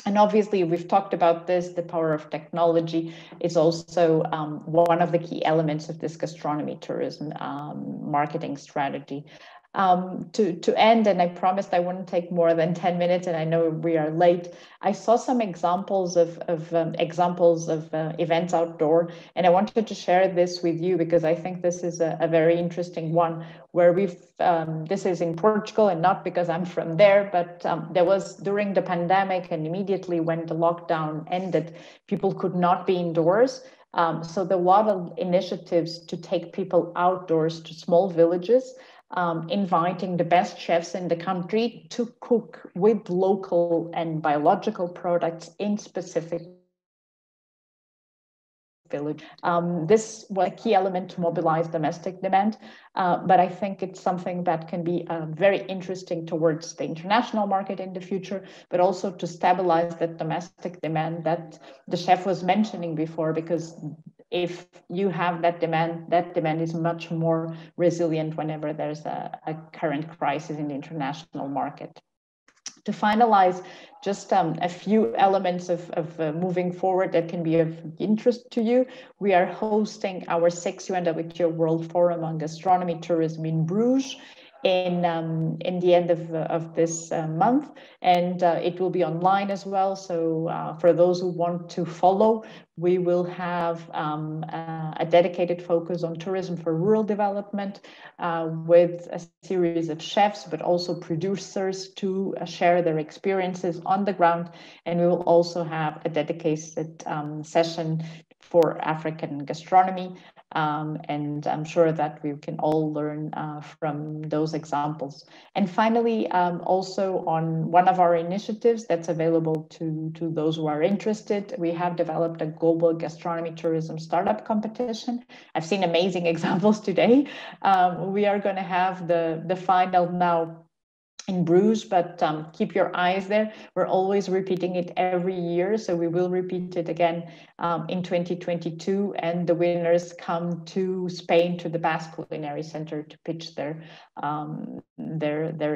And obviously, we've talked about this, the power of technology is also one of the key elements of this gastronomy tourism marketing strategy. To end, and I promised I wouldn't take more than 10 minutes, and I know we are late. I saw some examples of events outdoor, and I wanted to share this with you because I think this is a very interesting one, where this is in Portugal, and not because I'm from there, but there was during the pandemic, and immediately when the lockdown ended, people could not be indoors. So there were a lot of initiatives to take people outdoors to small villages, inviting the best chefs in the country to cook with local and biological products in specific village. This was a key element to mobilize domestic demand, but I think it's something that can be very interesting towards the international market in the future, but also to stabilize that domestic demand that the chef was mentioning before, because if you have that demand is much more resilient whenever there's a current crisis in the international market. To finalize, just a few elements of moving forward that can be of interest to you. We are hosting our 6th UNWTO World Forum on Gastronomy Tourism in Bruges in the end of this month, and it will be online as well. So for those who want to follow, we will have a dedicated focus on tourism for rural development with a series of chefs, but also producers to share their experiences on the ground. And we will also have a dedicated session for African gastronomy. And I'm sure that we can all learn from those examples. And finally, also on one of our initiatives that's available to those who are interested, we have developed a global gastronomy tourism startup competition. I've seen amazing examples today. We are going to have the final now in Bruges, but keep your eyes there. We're always repeating it every year, so we will repeat it again in 2022, and the winners come to Spain, to the Basque Culinary Center, to pitch their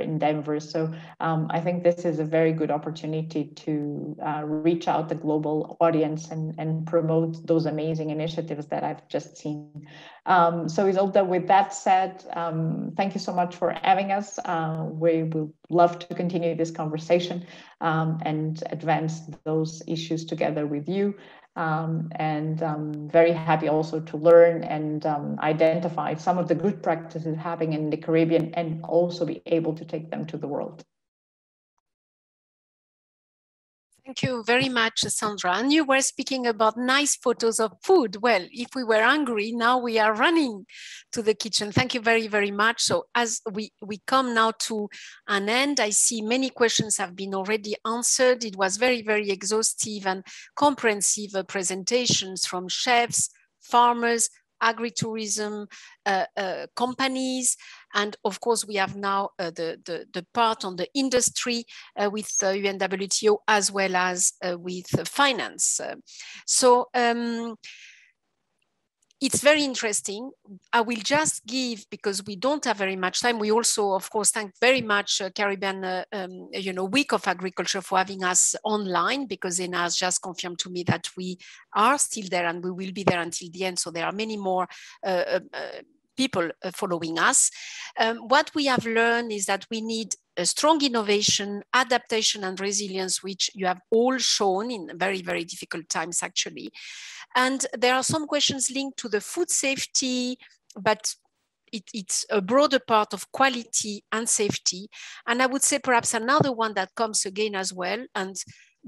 endeavors. So I think this is a very good opportunity to reach out the global audience and promote those amazing initiatives that I've just seen. So Isolde, with that said, thank you so much for having us. We will love to continue this conversation and advance those issues together with you. And I'm very happy also to learn and identify some of the good practices happening in the Caribbean and also be able to take them to the world. Thank you very much, Sandra. And you were speaking about nice photos of food. Well, if we were hungry, now we are running to the kitchen. Thank you very, very much. So as we come now to an end, I see many questions have been already answered. It was very, very exhaustive and comprehensive presentations from chefs, farmers, agritourism companies, and of course we have now the part on the industry with UNWTO as well as with finance. So it's very interesting. I will just give, because we don't have very much time, we also, of course, thank very much Caribbean Week of Agriculture for having us online, because Ena has just confirmed to me that we are still there and we will be there until the end. So there are many more people following us. What we have learned is that we need a strong innovation, adaptation and resilience, which you have all shown in very, very difficult times actually. And there are some questions linked to the food safety, but it's a broader part of quality and safety. And I would say perhaps another one that comes again as well, and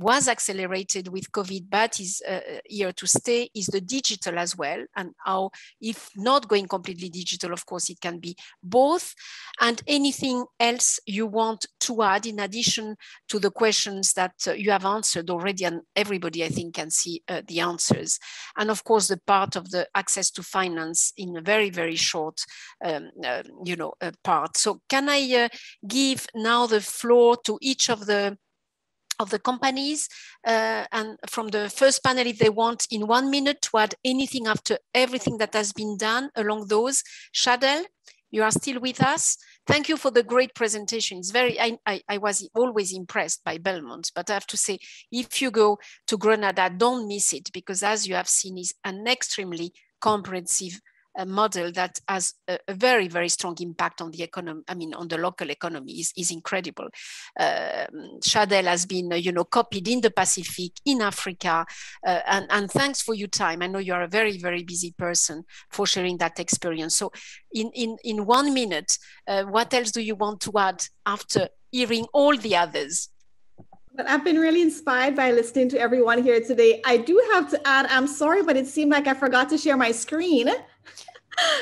was accelerated with COVID, but is here to stay, is the digital as well. And how, if not going completely digital, of course, it can be both. And anything else you want to add in addition to the questions that you have answered already, and everybody, I think, can see the answers. And of course, the part of the access to finance in a very, very short, part. So can I give now the floor to each of the companies and from the first panel, if they want in 1 minute to add anything after everything that has been done along those. Shadel, you are still with us. Thank you for the great presentation. It's very, I was always impressed by Belmont, but I have to say, if you go to Grenada, don't miss it, because as you have seen, is an extremely comprehensive model that has a very, very strong impact on the economy. I mean, on the local economy is incredible. Shadel has been, copied in the Pacific, in Africa, and thanks for your time. I know you are a very, very busy person for sharing that experience. So in 1 minute, what else do you want to add after hearing all the others? But I've been really inspired by listening to everyone here today. I do have to add, I'm sorry, but it seemed like I forgot to share my screen.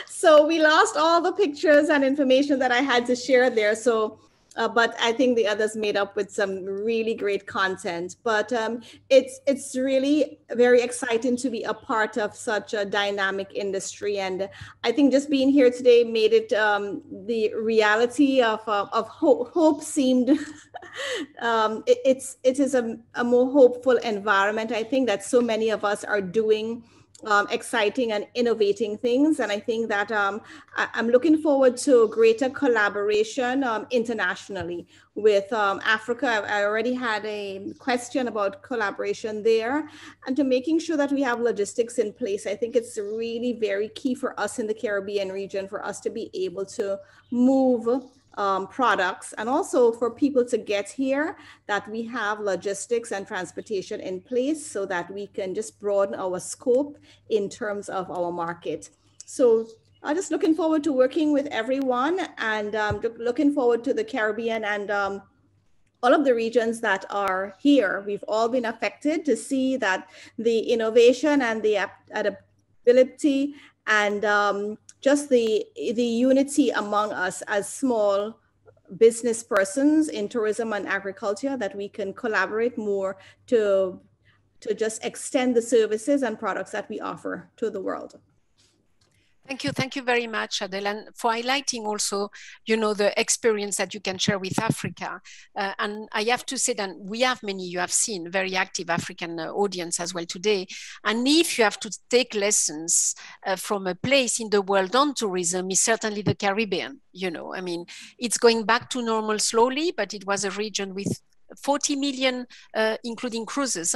So we lost all the pictures and information that I had to share there. So, but I think the others made up with some really great content. But it's really very exciting to be a part of such a dynamic industry. And I think just being here today made it the reality of hope seemed, it is a more hopeful environment. I think that so many of us are doing exciting and innovating things. And I think that I'm looking forward to greater collaboration internationally with Africa. I already had a question about collaboration there, and to making sure that we have logistics in place. I think it's really very key for us in the Caribbean region for us to be able to move products, and also for people to get here, that we have logistics and transportation in place so that we can just broaden our scope in terms of our market. So I'm just looking forward to working with everyone, and looking forward to the Caribbean and all of the regions that are here. We've all been affected, to see that the innovation and the adaptability and just the unity among us as small business persons in tourism and agriculture, that we can collaborate more to just extend the services and products that we offer to the world. Thank you very much, Shadel, and for highlighting also, you know, the experience that you can share with Africa. And I have to say that we have many, you have seen, very active African audience as well today. And if you have to take lessons from a place in the world on tourism, is certainly the Caribbean. You know, I mean, it's going back to normal slowly, but it was a region with 40 million, including cruises,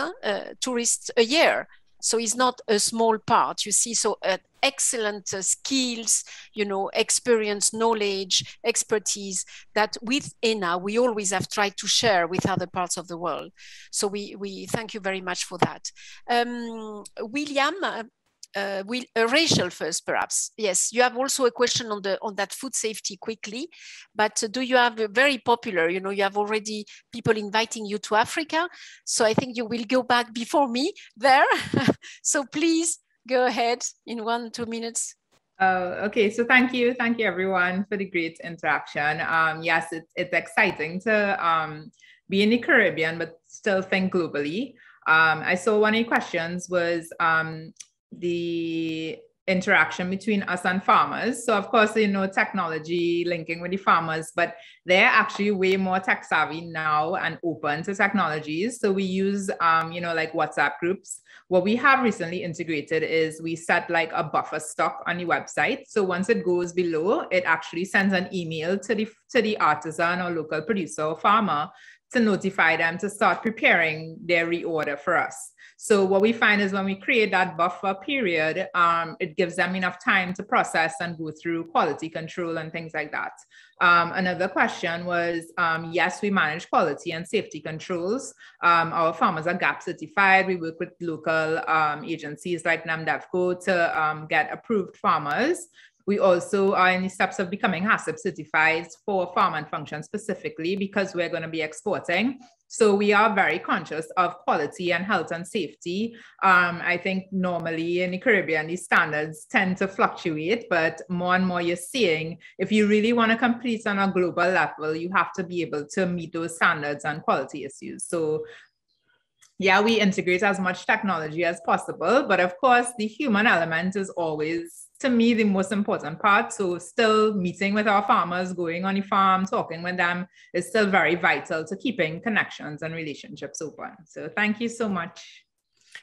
tourists a year. So it's not a small part, you see. So excellent skills, you know, experience, knowledge, expertise that with ENA, we always have tried to share with other parts of the world. So we thank you very much for that. William, Rachel first, perhaps. Yes, you have also a question on that food safety quickly, but do you have a very popular, you know, you have already people inviting you to Africa. So I think you will go back before me there. So please go ahead in 1-2 minutes. Okay, so thank you everyone for the great interaction. Yes, it's exciting to be in the Caribbean, but still think globally. I saw one of the questions was the interaction between us and farmers. So of course, you know, technology linking with the farmers, but they're actually way more tech savvy now and open to technologies. So we use, you know, like WhatsApp groups. What we have recently integrated is we set like a buffer stock on the website. So once it goes below, it actually sends an email to the artisan or local producer or farmer to notify them to start preparing their reorder for us. So what we find is when we create that buffer period, it gives them enough time to process and go through quality control and things like that. Another question was, yes, we manage quality and safety controls. Our farmers are GAP certified. We work with local agencies like NAMDEVCO to get approved farmers. We also are in the steps of becoming HACCP certified for farm and function specifically because we're going to be exporting. So we are very conscious of quality and health and safety. I think normally in the Caribbean, these standards tend to fluctuate, but more and more you're seeing, if you really want to compete on a global level, you have to be able to meet those standards and quality issues. So yeah, we integrate as much technology as possible, but of course the human element is always, to me, the most important part. So still meeting with our farmers, going on the farm, talking with them is still very vital to keeping connections and relationships open. So thank you so much.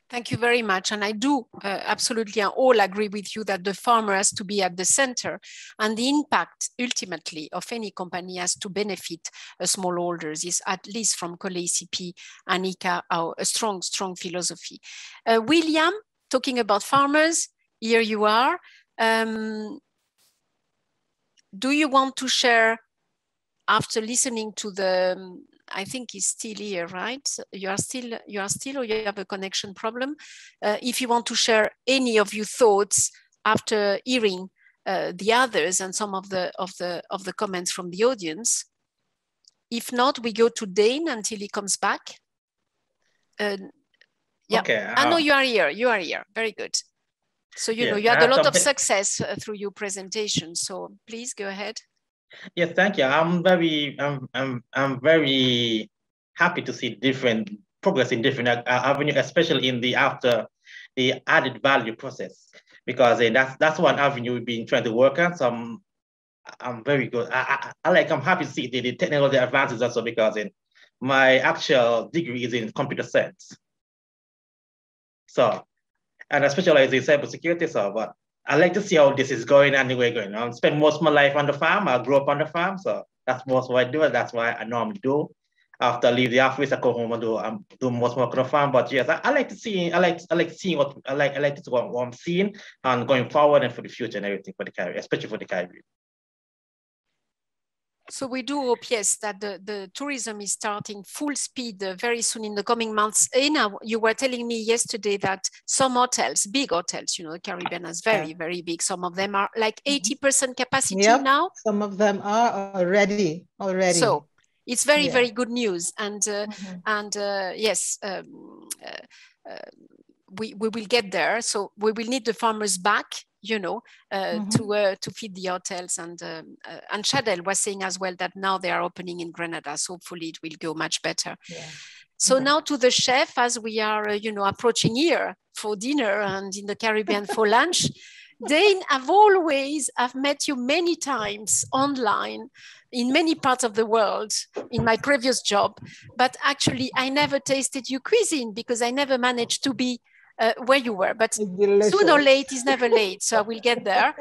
Thank you very much. And I do absolutely all agree with you that the farmer has to be at the center, and the impact ultimately of any company has to benefit smallholders, is at least from COLEACP and IICA, a strong philosophy. William, talking about farmers, here you are. Do you want to share, after listening to the, I think he's still here, right? You are still, or you have a connection problem? If you want to share any of your thoughts after hearing the others and some of the comments from the audience. If not, we go to Dane until he comes back. Yeah, okay, I know you are here. You are here. Very good. So, you know, you had a lot of success through your presentation. So please go ahead. Yes, thank you. I'm very happy to see different progress in different avenues, especially in the after the added value process, because that's one avenue we've been trying to work on. So I'm very good. I'm happy to see the technical advances also, because my actual degree is in computer science. So, and I specialize in cybersecurity. So, but I like to see how this is going and the way going on. Spend most of my life on the farm. I grew up on the farm, so that's most what I do. That's why I normally do. After I leave the office, I go home and do most work on the farm. But yes, I like to see. I like seeing what I like to see what I'm seeing and going forward and for the future and everything for the Caribbean, especially for the Caribbean. So we do hope, yes, that the tourism is starting full speed very soon in the coming months. Ena, you were telling me yesterday that some hotels, big hotels, you know, the Caribbean is very, very big. Some of them are like 80% capacity now. Some of them are already. So it's very, very good news. And yes, we will get there. So we will need the farmers back you know, to feed the hotels. And Shadel was saying as well that now they are opening in Grenada, so hopefully it will go much better. Yeah. So now to the chef, as we are, you know, approaching here for dinner and in the Caribbean for lunch. Dane, I've met you many times online in many parts of the world in my previous job, but actually I never tasted your cuisine because I never managed to be where you were, but sooner or late is never late, so I will get there.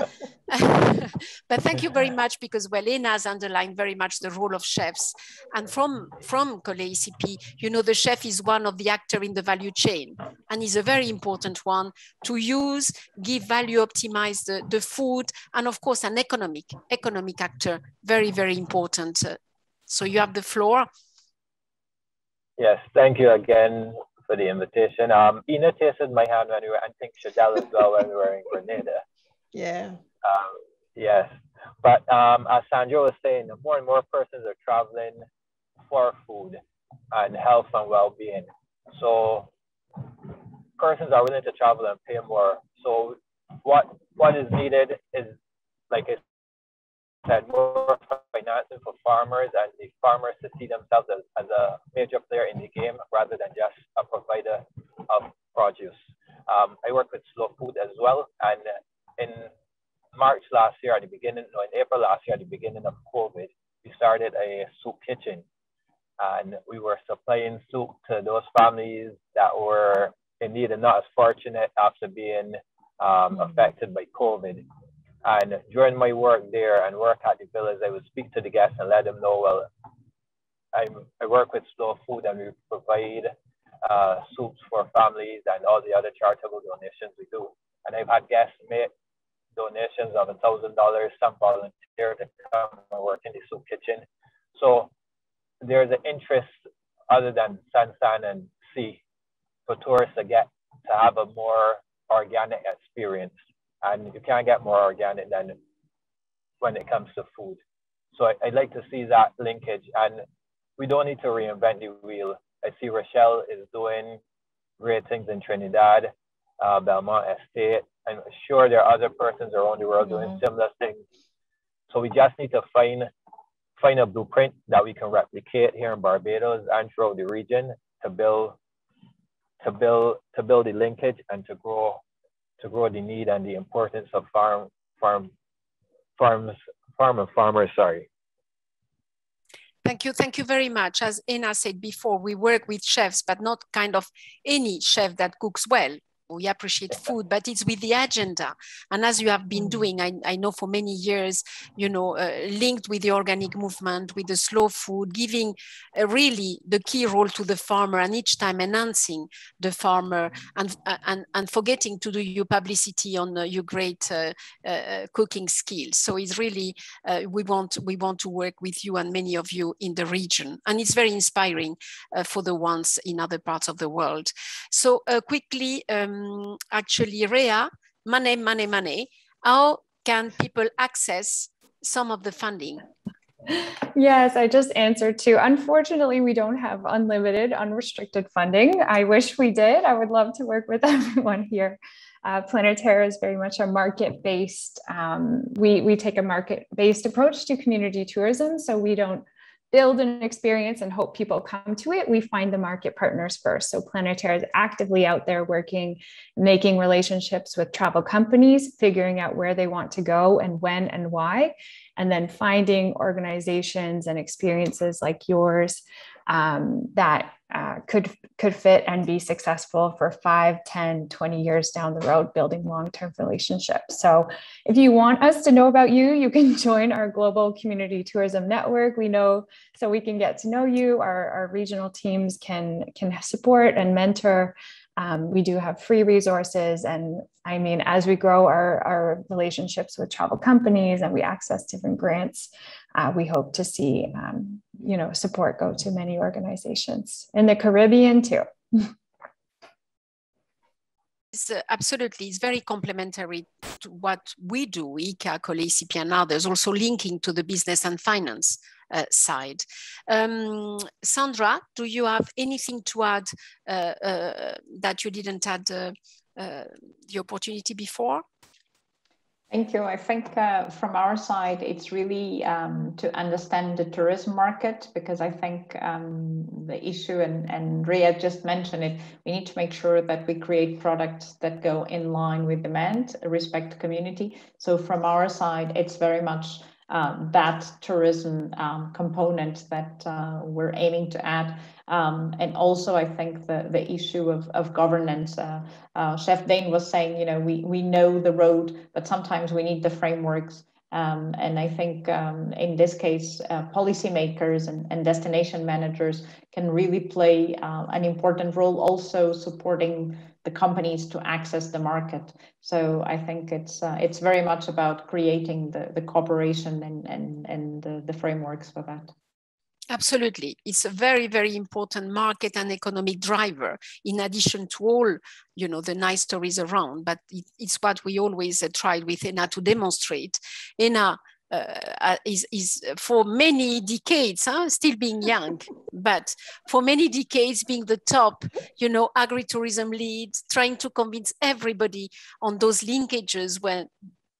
But thank you very much, because Lena has underlined very much the role of chefs. And from COLEACP, you know, the chef is one of the actors in the value chain, and is a very important one to use, give value, optimize the food, and of course an economic actor, very, very important. So you have the floor. Yes, thank you again for the invitation. Ina tasted my hand when we were, I think Shadel as well, when we were in Grenada. Yeah. Yes, but as Sandra was saying, more and more persons are traveling for food and health and well-being. So persons are willing to travel and pay more. So what is needed is, like I said, more financing for farmers, and the farmers to see themselves as a major player in the game rather than just a provider of produce. I work with slow food as well, and in March last year, in April last year, at the beginning of COVID, we started a soup kitchen, and we were supplying soup to those families that were in need and not as fortunate after being affected by COVID. And during my work there and work at the village, I would speak to the guests and let them know, well, I work with slow food, and we provide soups for families and all the other charitable donations we do. And I've had guests make donations of $1,000, some volunteer to come and work in the soup kitchen. So there's an interest other than sand and sea for tourists to have a more organic experience. And you can't get more organic than when it comes to food. So I'd like to see that linkage, and we don't need to reinvent the wheel. I see Rochelle is doing great things in Trinidad, Belmont Estate. I'm sure there are other persons around the world doing similar things. So we just need to find a blueprint that we can replicate here in Barbados and throughout the region to build the linkage and to grow the need and the importance of farmers. Sorry. Thank you very much. As Ena said before, we work with chefs, but not kind of any chef that cooks well. We appreciate food, but it's with the agenda. And as you have been doing, I know for many years, you know, linked with the organic movement, with the slow food, giving really the key role to the farmer, and each time enhancing the farmer, and forgetting to do your publicity on your great cooking skills. So it's really, we want to work with you and many of you in the region. And it's very inspiring for the ones in other parts of the world. So quickly, actually, Rhea, money, how can people access some of the funding? Yes, I just answered too. Unfortunately, we don't have unlimited, unrestricted funding. I wish we did. I would love to work with everyone here. Planeterra is very much a market-based, we take a market-based approach to community tourism. So we don't build an experience and hope people come to it. We find the market partners first. So Planeterra is actively out there working, making relationships with travel companies, figuring out where they want to go and when and why, and then finding organizations and experiences like yours that could fit and be successful for 5, 10, 20 years down the road, building long-term relationships. So if you want us to know about you, you can join our global community tourism network. We know, so we can get to know you. Our regional teams can support and mentor. We do have free resources. And I mean, as we grow our relationships with travel companies and we access different grants, we hope to see, support go to many organizations in the Caribbean too. Absolutely, it's very complementary to what we do, IICA, COLEACP and others, also linking to the business and finance side. Sandra, do you have anything to add that you didn't add the opportunity before? Thank you. I think from our side, it's really to understand the tourism market, because I think the issue, and Rhea just mentioned it, we need to make sure that we create products that go in line with demand, respect the community. So from our side, it's very much that tourism component that we're aiming to add. And also, I think the issue of governance. Chef Dane was saying, you know, we know the road, but sometimes we need the frameworks. And I think in this case, policymakers and destination managers can really play an important role, also supporting the companies to access the market. So I think it's very much about creating the cooperation and the frameworks for that. Absolutely. It's a very, very important market and economic driver, in addition to all, you know, the nice stories around. But it's what we always tried with ENA to demonstrate. ENA is for many decades, still being young, but for many decades being the top, you know, agritourism lead, trying to convince everybody on those linkages when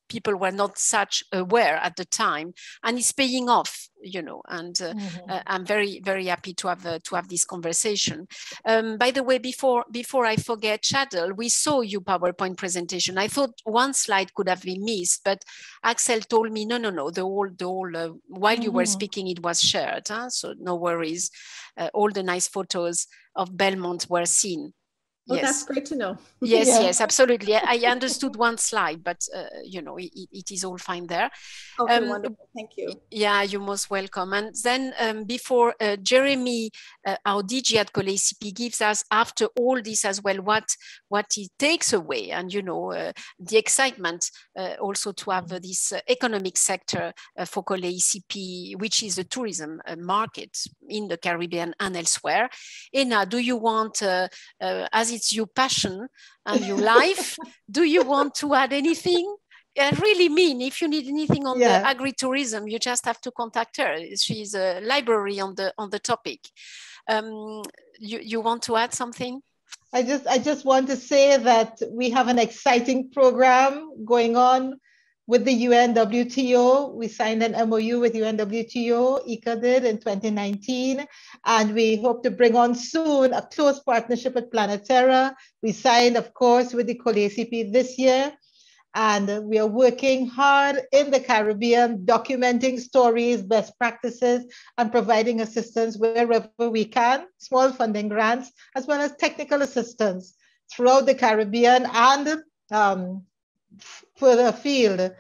people were not such aware at the time, and it's paying off, you know, and I'm very, very happy to have this conversation. By the way, before I forget, Shadel, we saw your PowerPoint presentation. I thought one slide could have been missed, but Axel told me, no, the whole while you were speaking, it was shared, so no worries. All the nice photos of Belmont were seen. Oh, yes. That's great to know. Yes, yes, absolutely. I understood one slide, but you know, it is all fine there. Okay, wonderful. Thank you. Yeah, you're most welcome. And then before Jeremy, our DG at COLEACP, gives us, after all this as well, what he takes away, and you know, the excitement also to have this economic sector for COLEACP, which is the tourism market in the Caribbean and elsewhere. Ena, do you want, as it's your passion and your life, do you want to add anything? I really mean, if you need anything on the agritourism, you just have to contact her. She's a library on the topic. You want to add something? I just want to say that we have an exciting program going on with the UNWTO. We signed an MOU with UNWTO, IICA did in 2019, and we hope to bring on soon a close partnership with Planeterra. We signed, of course, with the COLEACP this year, and we are working hard in the Caribbean, documenting stories, best practices, and providing assistance wherever we can, small funding grants, as well as technical assistance throughout the Caribbean and further afield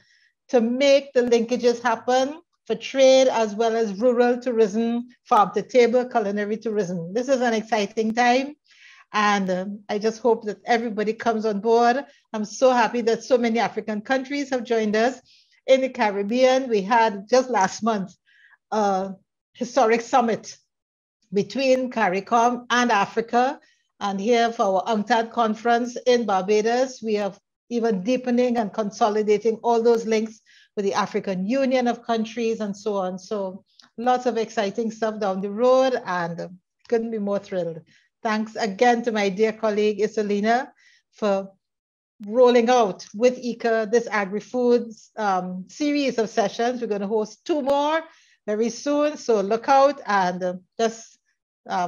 to make the linkages happen for trade as well as rural tourism, farm to table, culinary tourism. This is an exciting time, and I just hope that everybody comes on board. I'm so happy that so many African countries have joined us. In the Caribbean, we had just last month a historic summit between CARICOM and Africa, and here for our UNCTAD conference in Barbados, we have even deepening and consolidating all those links with the African Union of countries and so on. So lots of exciting stuff down the road, and couldn't be more thrilled. Thanks again to my dear colleague Isolina for rolling out with IICA this agri-foods series of sessions. We're going to host 2 more very soon, so look out and just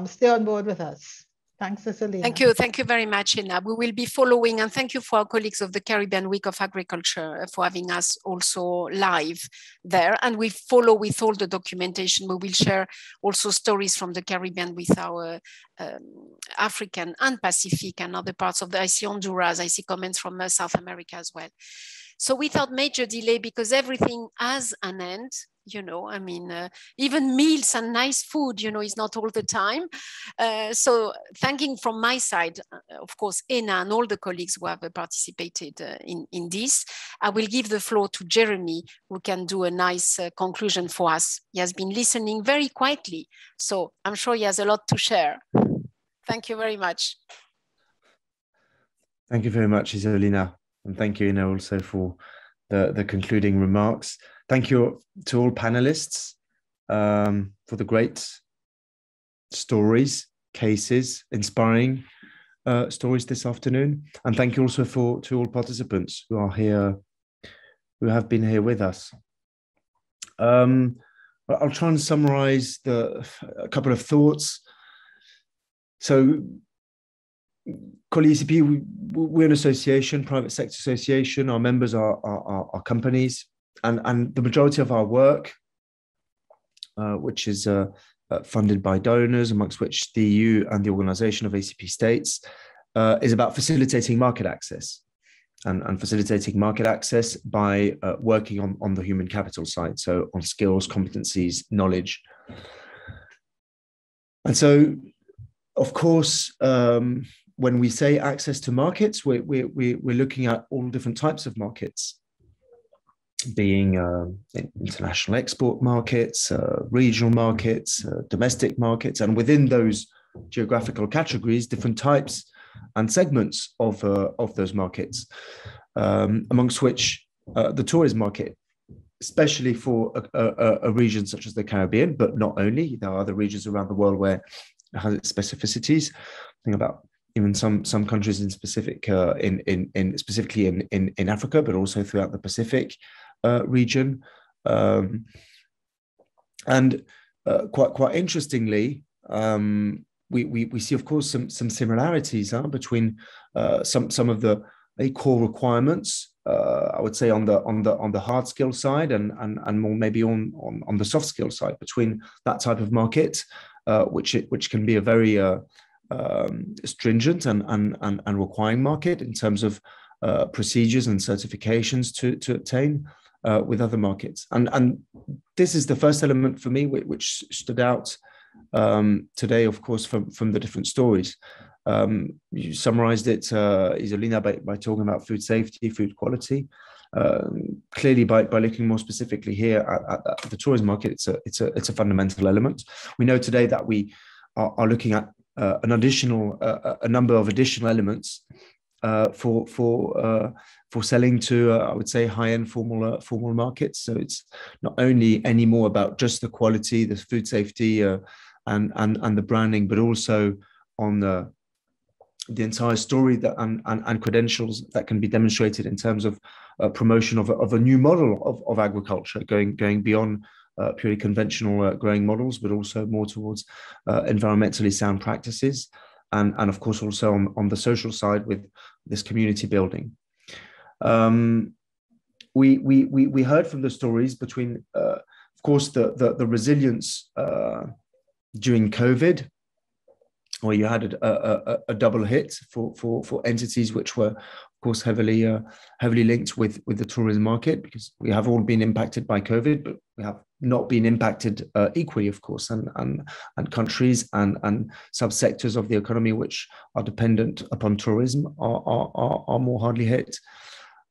stay on board with us. Thanks, Isolina. Thank you very much, Ina. We will be following, and thank you for our colleagues of the Caribbean Week of Agriculture for having us also live there. And we follow with all the documentation. We will share also stories from the Caribbean with our African and Pacific and other parts of the, I see Honduras, I see comments from South America as well. So without major delay, because everything has an end, you know, I mean, even meals and nice food, you know, is not all the time. So thanking from my side, of course, Ena and all the colleagues who have participated in this, I will give the floor to Jeremy, who can do a nice conclusion for us. He has been listening very quietly, so I'm sure he has a lot to share. Thank you very much. Thank you very much, Isolina. And thank you, Ina, also for the concluding remarks. Thank you to all panelists for the great stories, cases, inspiring stories this afternoon. And thank you also to all participants who are here have been here with us. I'll try and summarize a couple of thoughts. So COLEACP, we're an association, private sector association. Our members are companies, and the majority of our work, which is funded by donors, amongst which the EU and the Organization of ACP States, is about facilitating market access and facilitating market access by working on the human capital side, so on skills, competencies, knowledge. And so, of course, when we say access to markets, we're looking at all different types of markets, being international export markets, regional markets, domestic markets, and within those geographical categories, different types and segments of those markets, amongst which the tourism market, especially for a region such as the Caribbean, but not only. There are other regions around the world where it has its specificities. Think about even some countries in specific, specifically in Africa, but also throughout the Pacific region. And quite interestingly, we see, of course, some similarities between some of the core requirements, I would say, on the hard skill side and more maybe on the soft skill side, between that type of market, which can be a very stringent and requiring market in terms of procedures and certifications to obtain with other markets. And this is the first element for me which stood out today, of course, from the different stories. You summarized it, Isolina, by talking about food safety, food quality. Clearly, by looking more specifically here at the tourism market, it's a fundamental element. We know today that we are looking at a number of additional elements for selling to, I would say, high-end formal markets. So it's not only anymore about just the quality, the food safety, and the branding, but also on the entire story and credentials that can be demonstrated in terms of promotion of a new model of agriculture, going beyond purely conventional growing models, but also more towards environmentally sound practices, and of course also on the social side with this community building. We heard from the stories between, of course, the resilience during COVID, where you had a double hit for entities which were, of course, heavily linked with the tourism market, because we have all been impacted by COVID, but we have not been impacted equally, of course, and countries and subsectors of the economy which are dependent upon tourism are more hardly hit.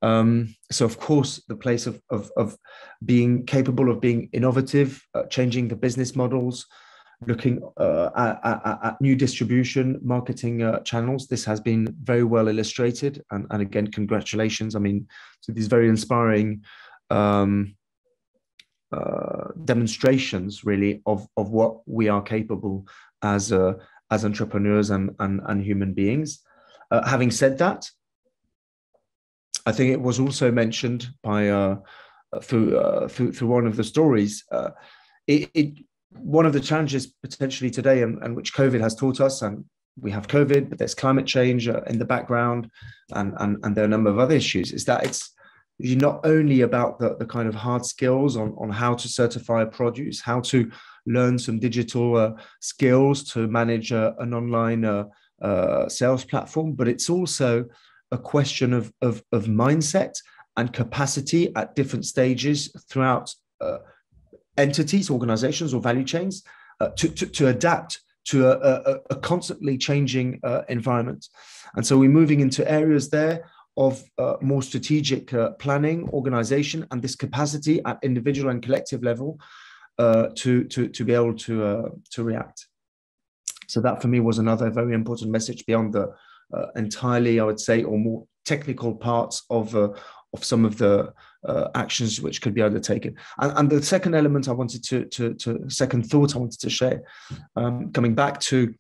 So, of course, the place of being capable of being innovative, changing the business models, looking at new distribution, marketing channels. This has been very well illustrated. And again, congratulations, I mean, to these very inspiring demonstrations, really, of what we are capable as entrepreneurs and human beings. Having said that, I think it was also mentioned by through one of the stories, one of the challenges potentially today, and which COVID has taught us, and we have COVID, but there's climate change in the background, and there are a number of other issues, is that it's not only about the kind of hard skills on how to certify a produce, how to learn some digital skills to manage an online sales platform, but it's also a question of mindset and capacity at different stages throughout entities, organizations, or value chains to adapt to a constantly changing environment. And so we're moving into areas there of more strategic planning, organization, and this capacity at individual and collective level to be able to react. So that for me was another very important message beyond the entirely, I would say, or more technical parts of some of the actions which could be undertaken. And the second element I wanted second thought I wanted to share, coming back to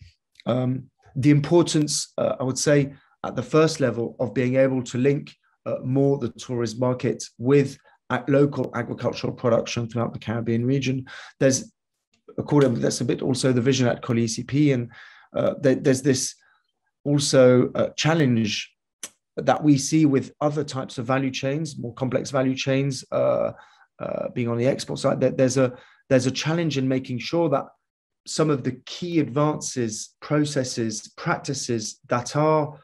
the importance, I would say, at the first level of being able to link more the tourist market with local agricultural production throughout the Caribbean region. There's, that's a bit also the vision at COLEACP, and there's this also challenge that we see with other types of value chains, more complex value chains, being on the export side. There's a challenge in making sure that some of the key advances, processes, practices that are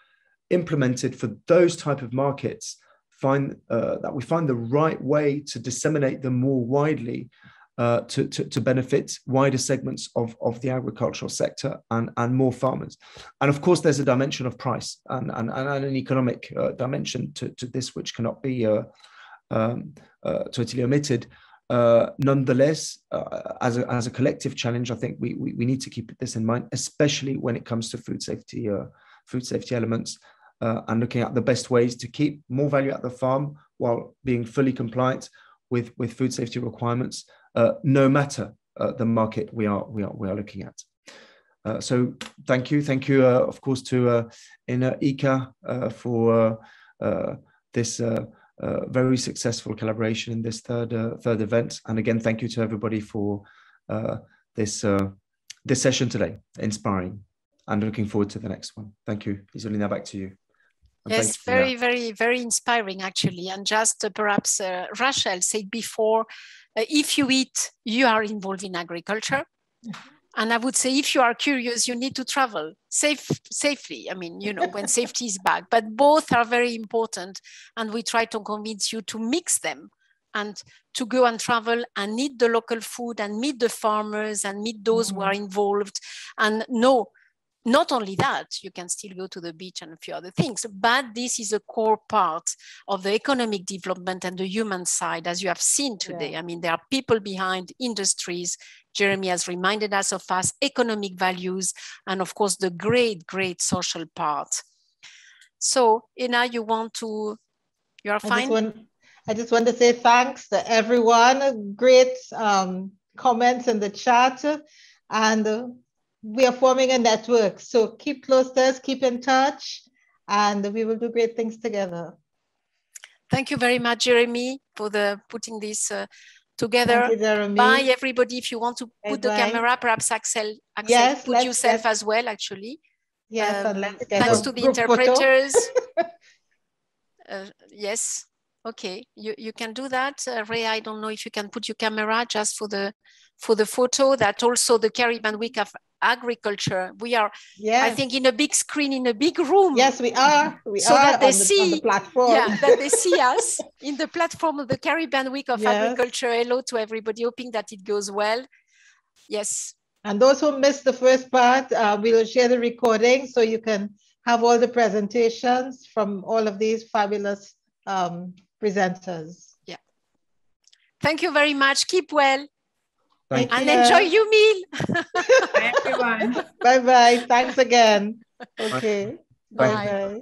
implemented for those type of markets that we find the right way to disseminate them more widely to benefit wider segments of the agricultural sector and more farmers. And of course, there's a dimension of price and an economic dimension to this, which cannot be totally omitted. Nonetheless, as a collective challenge, I think we need to keep this in mind, especially when it comes to food safety elements, and looking at the best ways to keep more value at the farm while being fully compliant with food safety requirements, no matter the market we are looking at. So thank you, of course, to IICA for this very successful collaboration in this third event, and again, thank you to everybody for this session today. Inspiring, and looking forward to the next one. Thank you, Isolina. Back to you. And yes, very inspiring actually. And just perhaps Rachel said before, if you eat, you are involved in agriculture. And I would say, if you are curious, you need to travel safely. I mean, you know, when safety is back, but both are very important. And we try to convince you to mix them and to go and travel and eat the local food and meet the farmers and meet those who are involved. And no, not only that, you can still go to the beach and a few other things, but this is a core part of the economic development and the human side, as you have seen today. Yeah. I mean, there are people behind industries. Jeremy has reminded us of economic values, and of course, the great social part. So, Ina, you are fine? I just want to say thanks to everyone. Great comments in the chat, and we are forming a network. So keep close to us, keep in touch, and we will do great things together. Thank you very much, Jeremy, for putting this together. Thank you, Jeremy. Bye, everybody. If you want to put the camera, perhaps Axel yes, put yourself as well, actually. Yes, and let's get thanks to the interpreters. Yes, okay, you can do that. Rhea, I don't know if you can put your camera just for the photo. That also the Caribbean Week of Agriculture. We are, I think, in a big screen in a big room. Yes, we are. So that they see on the platform. Yeah, that they see us in the platform of the Caribbean Week of Agriculture. Hello to everybody. Hoping that it goes well. Yes. And those who missed the first part, we will share the recording so you can have all the presentations from all of these fabulous presenters. Yeah. Thank you very much. Keep well. Thank and you. Enjoy your meal. Bye, everyone. Bye-bye. Thanks again. Okay. Bye. Bye.